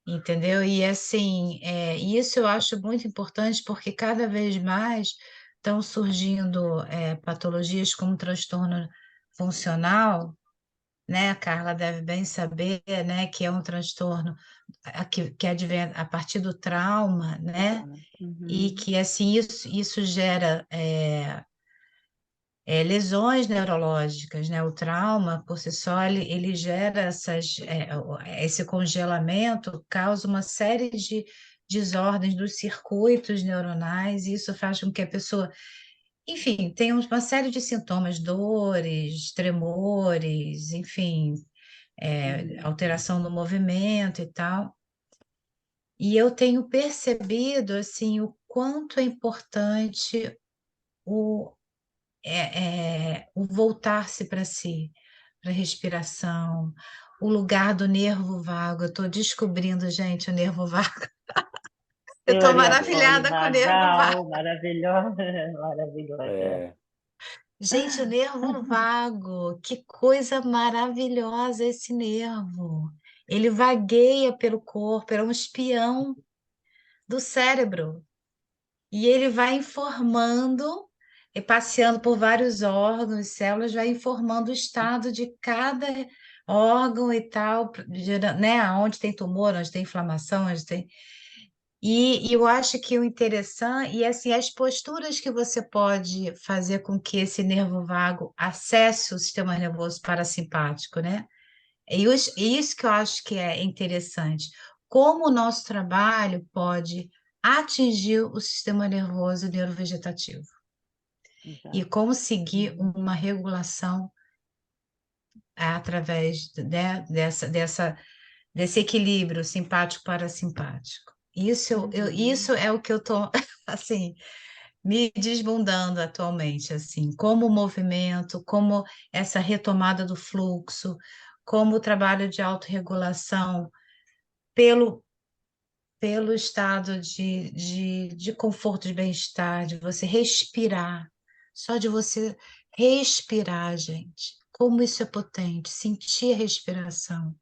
entendeu? E assim, isso eu acho muito importante porque cada vez mais estão surgindo patologias como transtorno funcional, né? A Carla deve bem saber, né, que é um transtorno que advém a partir do trauma, né? E Uhum. que assim isso gera lesões neurológicas, né? O trauma por si só ele gera esse congelamento, causa uma série de desordens dos circuitos neuronais, e isso faz com que a pessoa, enfim, tenha uma série de sintomas, dores, tremores, enfim, alteração no movimento e tal. E eu tenho percebido assim o quanto é importante o o voltar-se para si, para a respiração, o lugar do nervo vago. Eu estou descobrindo, gente, o nervo vago. Eu estou Teoria maravilhada com o nervo vago. polivagal, maravilhosa, maravilhosa. É, Gente, o nervo vago, que coisa maravilhosa esse nervo. Ele vagueia pelo corpo, é um espião do cérebro. E ele vai informando, e passeando por vários órgãos, células, vai informando o estado de cada órgão e tal, né? Onde tem tumor, onde tem inflamação, onde tem. E eu acho que o interessante, e assim, as posturas que você pode fazer com que esse nervo vago acesse o sistema nervoso parasimpático, né? E isso que eu acho que é interessante. Como o nosso trabalho pode atingir o sistema nervoso e neurovegetativo e Exato. como seguir Uhum. uma regulação através, né, desse equilíbrio simpático-parasimpático. Isso Uhum. é o que eu estou, assim, me desbundando atualmente, assim, como o movimento, como essa retomada do fluxo, como o trabalho de autorregulação pelo, pelo estado de conforto, de bem-estar, de você respirar, só de você respirar, gente. Como isso é potente, sentir a respiração,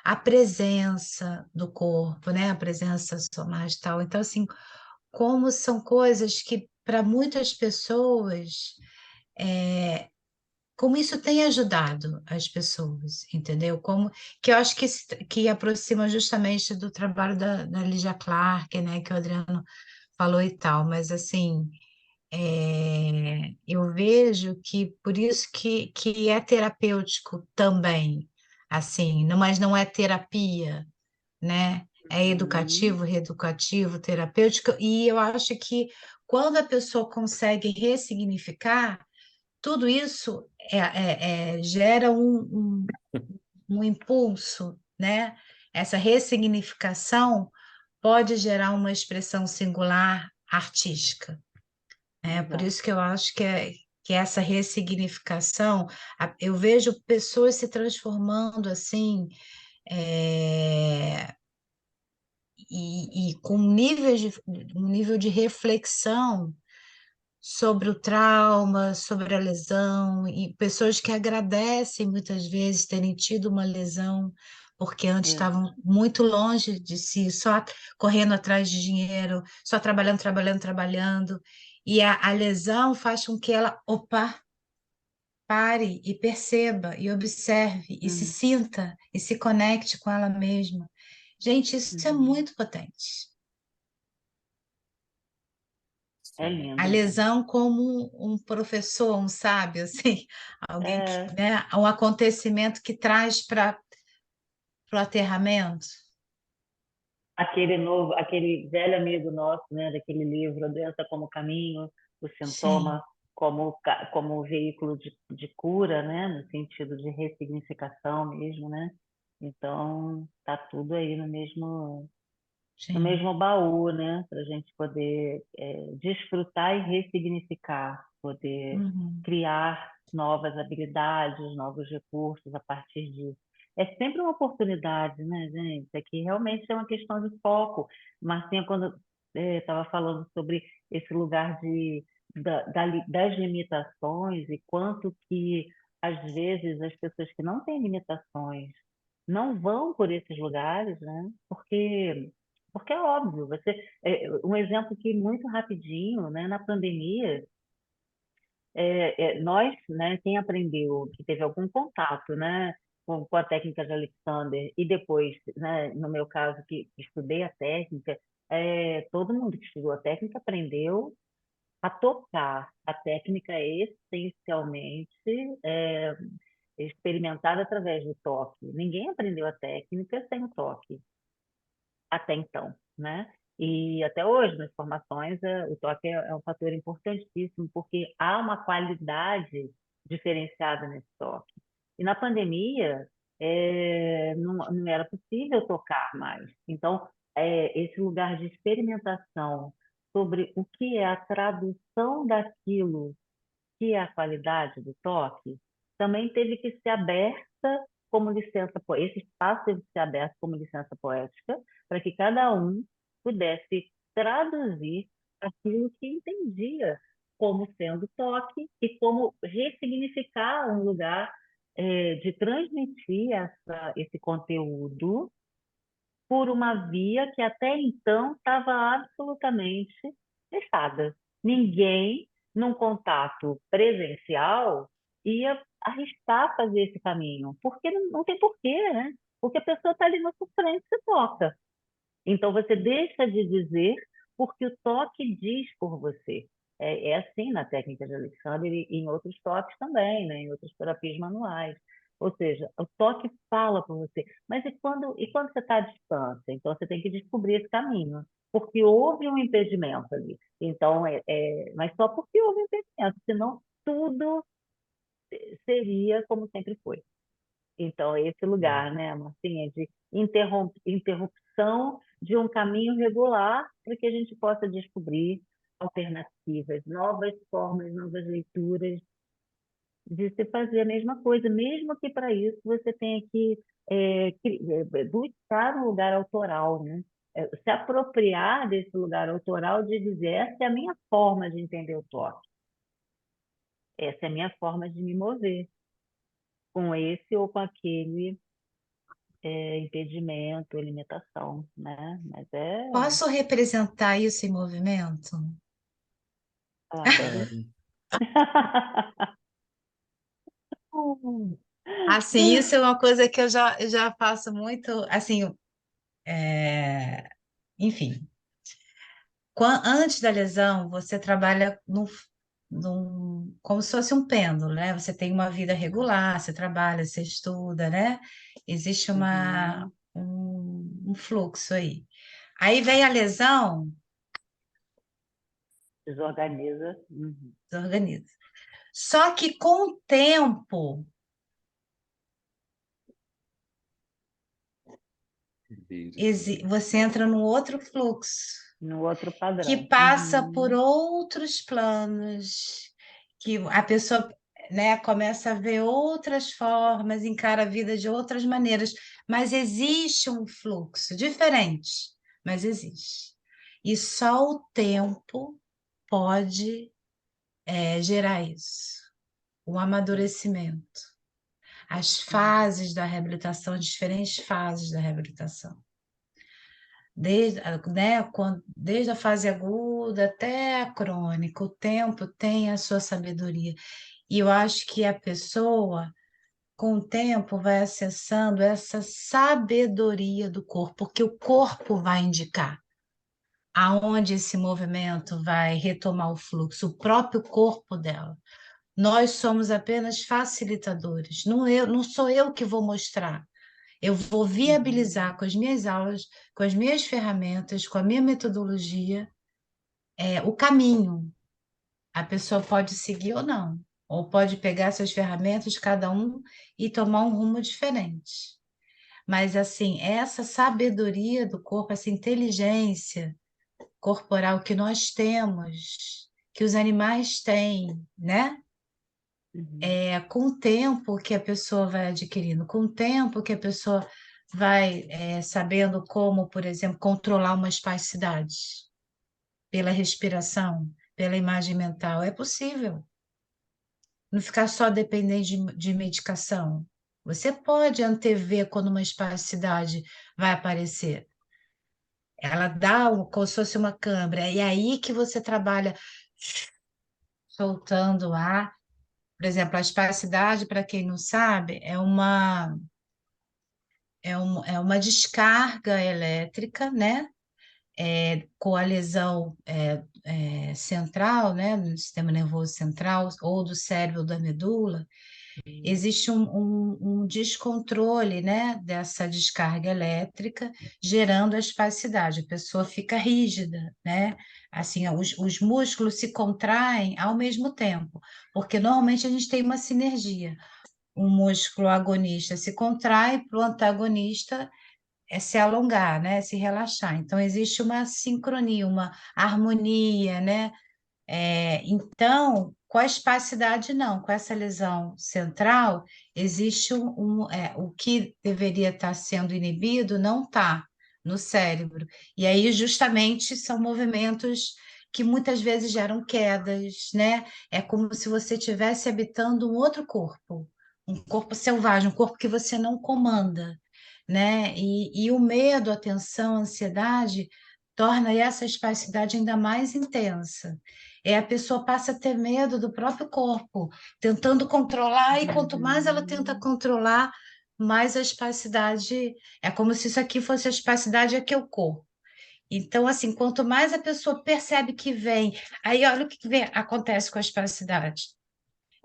a presença do corpo, né? A presença somática. Então, assim, como são coisas que para muitas pessoas, como isso tem ajudado as pessoas, entendeu? Como que eu acho que aproxima justamente do trabalho da Lígia Clark, né, que o Adriano falou e tal, mas assim, eu vejo que por isso que é terapêutico também, assim, mas não é terapia, né? É Uhum. educativo, reeducativo, terapêutico, e eu acho que quando a pessoa consegue ressignificar, tudo isso gera um impulso, né? Essa ressignificação pode gerar uma expressão singular artística. Por Exato. isso que eu acho que essa ressignificação, eu vejo pessoas se transformando assim, é, e com um nível de reflexão sobre o trauma, sobre a lesão, e pessoas que agradecem muitas vezes terem tido uma lesão, porque antes Exato. estavam muito longe de si, só correndo atrás de dinheiro, só trabalhando, trabalhando, trabalhando, e a lesão faz com que ela, opa, pare e perceba, e observe, e se Uhum. sinta, e se conecte com ela mesma. Gente, isso é Uhum. muito potente. É Sim. A lindo. lesão como um professor, um sábio, assim, alguém que, É, né, um acontecimento que traz para o aterramento. aquele velho amigo nosso, né, daquele livro, A Doença como Caminho, o Sim, sintoma como veículo de cura, né, no sentido de ressignificação mesmo, né? Então, tá tudo aí no sim. mesmo baú, né, para a gente poder desfrutar e ressignificar, poder Uhum. criar novas habilidades, novos recursos a partir disso. É sempre uma oportunidade, né, gente? É que realmente é uma questão de foco. Marcinha, quando estava falando sobre esse lugar das limitações e quanto que, às vezes, as pessoas que não têm limitações não vão por esses lugares, né? Porque é óbvio, um exemplo que muito rapidinho, né, na pandemia, nós, né, quem aprendeu, que teve algum contato, né, com a técnica de Alexander e depois, né, no meu caso que estudei a técnica, todo mundo que estudou a técnica aprendeu a tocar. A técnica é essencialmente é, experimentada através do toque. Ninguém aprendeu a técnica sem o toque até então, né? E até hoje, nas formações, o toque é um fator importantíssimo, porque há uma qualidade diferenciada nesse toque. E na pandemia, não era possível tocar mais. Então, esse lugar de experimentação sobre o que é a tradução daquilo que é a qualidade do toque, também teve que ser aberta como licença poética, esse espaço teve que ser aberto como licença poética, para que cada um pudesse traduzir aquilo que entendia como sendo toque e como ressignificar um lugar de transmitir esse conteúdo por uma via que até então estava absolutamente fechada. Ninguém, num contato presencial, ia arriscar fazer esse caminho, porque não tem porquê, né? Porque a pessoa está ali na sua frente, você toca. Então você deixa de dizer porque o toque diz por você. É assim na técnica de Alexander e em outros toques também, né? Em outras terapias manuais. Ou seja, o toque fala por você. Mas e quando você está à distância? Então você tem que descobrir esse caminho, porque houve um impedimento ali. Então, mas só porque houve um impedimento, senão tudo seria como sempre foi. Então, esse lugar, né, Marcinha, de interrupção de um caminho regular para que a gente possa descobrir alternativas, novas formas, novas leituras de se fazer a mesma coisa, mesmo que para isso você tenha que buscar um lugar autoral, né? Se apropriar desse lugar autoral de dizer, essa é a minha forma de entender o toque, essa é a minha forma de me mover com esse ou com aquele impedimento, limitação, né? Mas Posso representar isso em movimento? claro. Claro. Assim, isso é uma coisa que eu já faço muito, assim, enfim, antes da lesão, você trabalha como se fosse um pêndulo, né? Você tem uma vida regular, você trabalha, você estuda, né? Existe Uhum. um fluxo aí. Aí vem a lesão, Desorganiza. Uhum. desorganiza. Só que com o tempo, você entra num outro fluxo, No outro que padrão. passa por Uhum. outros planos, que a pessoa, né, começa a ver outras formas, encara a vida de outras maneiras, mas existe um fluxo diferente, mas existe. E só o tempo pode, gerar isso, o amadurecimento, as Uhum. fases da reabilitação, diferentes fases da reabilitação. Desde a fase aguda até a crônica, o tempo tem a sua sabedoria. E eu acho que a pessoa, com o tempo, vai acessando essa sabedoria do corpo, porque o corpo vai indicar aonde esse movimento vai retomar o fluxo, o próprio corpo dela. Nós somos apenas facilitadores, não sou eu que vou mostrar. Eu vou viabilizar com as minhas aulas, com as minhas ferramentas, com a minha metodologia, o caminho. A pessoa pode seguir ou não, ou pode pegar essas ferramentas, cada um, e tomar um rumo diferente. Mas, assim, essa sabedoria do corpo, essa inteligência corporal que nós temos, que os animais têm, né? Com o tempo que a pessoa vai adquirindo, com o tempo que a pessoa vai sabendo como, por exemplo, controlar uma espasticidade pela respiração, pela imagem mental, é possível. Não ficar só dependente de medicação. Você pode antever quando uma espasticidade vai aparecer. Ela dá como se fosse uma câmera, e é aí que você trabalha soltando o ar. Por exemplo, a espasticidade, para quem não sabe, é uma descarga elétrica, né? Com a lesão central, né? No sistema nervoso central, ou do cérebro ou da medula, existe um descontrole, né? Dessa descarga elétrica, gerando a espasticidade. A pessoa fica rígida, né? Assim, os músculos se contraem ao mesmo tempo, porque normalmente a gente tem uma sinergia. O músculo agonista se contrai para o antagonista se alongar, né? Se relaxar. Então, existe uma sincronia, uma harmonia, né? Então, com a espasticidade, não. Com essa lesão central, existe o que deveria estar sendo inibido, não está no cérebro. E aí, justamente, são movimentos que muitas vezes geram quedas, né? É como se você estivesse habitando um outro corpo, um corpo selvagem, um corpo que você não comanda, né? E o medo, a tensão, a ansiedade torna essa espasticidade ainda mais intensa. A pessoa passa a ter medo do próprio corpo, tentando controlar, e quanto mais ela tenta controlar, mais a espasticidade. É como se isso aqui fosse a espasticidade, aqui é o corpo. Então, assim, quanto mais a pessoa percebe que vem, aí olha o que vem, acontece com a espasticidade.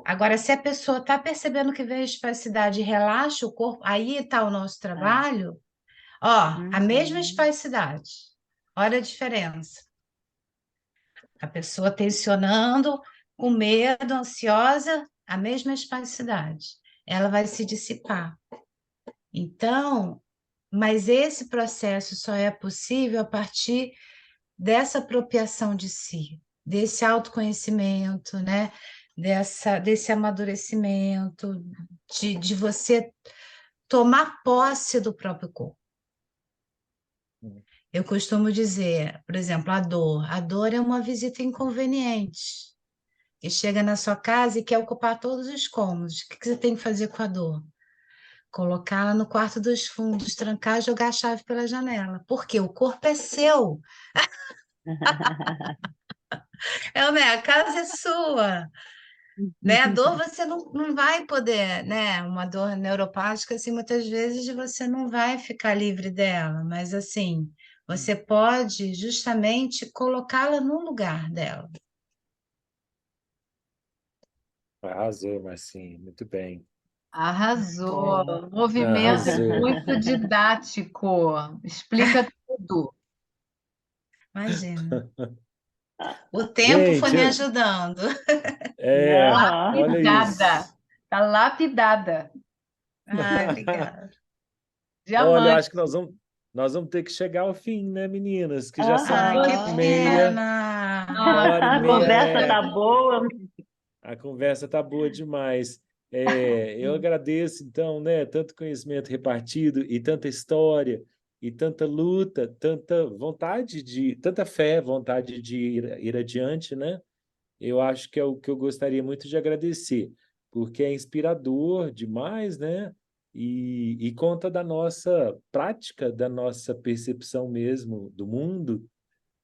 Agora, se a pessoa está percebendo que vem a espasticidade e relaxa o corpo, aí está o nosso trabalho. Ó, a mesma espasticidade. Olha a diferença. A pessoa tensionando, com medo, ansiosa, a mesma espasticidade. Ela vai se dissipar. Então, mas esse processo só é possível a partir dessa apropriação de si, desse autoconhecimento, né? Desse amadurecimento, de você tomar posse do próprio corpo. Eu costumo dizer, por exemplo, a dor. A dor é uma visita inconveniente. E chega na sua casa e quer ocupar todos os cômodos. O que você tem que fazer com a dor? Colocá-la no quarto dos fundos, trancar e jogar a chave pela janela. Porque o corpo é seu. Né? A casa é sua. Né? A dor você não vai poder, né? Uma dor neuropática, assim, muitas vezes você não vai ficar livre dela, mas assim, você pode justamente colocá-la no lugar dela. Arrasou, Marcinha, muito bem. Arrasou. Bom. Movimento Arrasou. muito didático. Explica tudo. Imagina. O tempo foi Gente, me ajudando. Aham. olha Lapidada. isso. Tá lapidada. Ai, obrigada. Olha, eu Diamante. acho que nós vamos ter que chegar ao fim, né, meninas? Que já são Ai, uma que hora e meia, pena. uma hora e A meia. conversa tá boa. A conversa tá boa demais. Eu agradeço, então, né, tanto conhecimento repartido e tanta história e tanta luta, tanta vontade tanta fé, vontade de ir adiante, né? Eu acho que é o que eu gostaria muito de agradecer, porque é inspirador demais, né? E conta da nossa prática, da nossa percepção mesmo do mundo,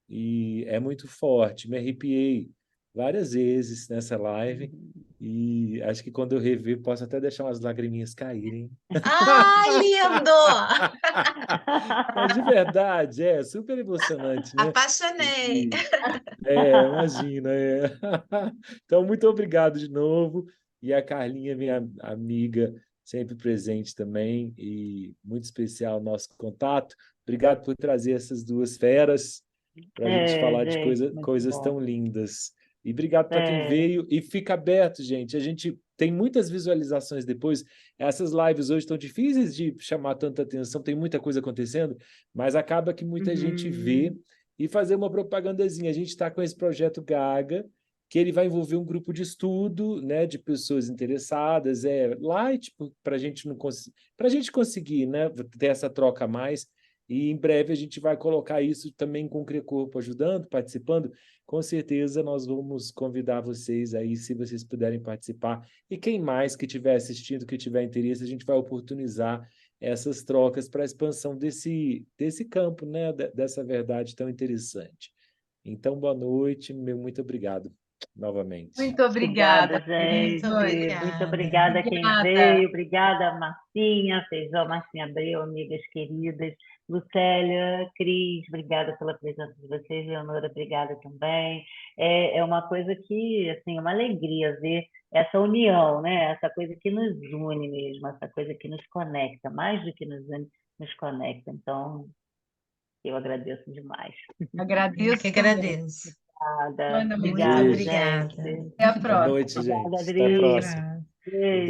e é muito forte. Me arrepiei várias vezes nessa live. E acho que quando eu rever, posso até deixar umas lagriminhas caírem. Ai, lindo! Mas de verdade, é super emocionante, né? Apaixonei. Imagina. Então, muito obrigado de novo. E a Carlinha, minha amiga, sempre presente também, e muito especial o nosso contato. Obrigado por trazer essas duas feras para a gente falar de Gente, muito coisas tão bom. lindas. E obrigado para quem É, veio. E fica aberto, gente. A gente tem muitas visualizações depois. Essas lives hoje estão difíceis de chamar tanta atenção, tem muita coisa acontecendo, mas acaba que muita gente vê e fazer uma propagandazinha. A gente está com esse projeto Gaga, que ele vai envolver um grupo de estudo, né, de pessoas interessadas, light, para a gente conseguir, né, ter essa troca a mais. E em breve a gente vai colocar isso também com o Cricorpo ajudando, participando. Com certeza nós vamos convidar vocês aí, se vocês puderem participar. E quem mais que estiver assistindo, que tiver interesse, a gente vai oportunizar essas trocas para a expansão desse campo, né, dessa verdade tão interessante. Então, boa noite, muito obrigado novamente. Muito obrigada, obrigada. gente. Muito Muito obrigada. obrigada a quem Obrigada. veio. Obrigada, Marcinha, Feijão, Marcinha Abreu, amigas queridas. Lucélia, Cris, obrigada pela presença de vocês. Leonora, obrigada também. É uma coisa que, assim, é uma alegria ver essa união, né? Essa coisa que nos une mesmo, essa coisa que nos conecta, mais do que nos une, nos conecta. Então, eu agradeço demais. Eu Agradeço que também. agradeço. Obrigada, Boa noite. Muito obrigada, Beijo. obrigada. gente. Até a Boa próxima. noite, gente. Obrigada, Até a Adri. próxima. Obrigada. Beijo.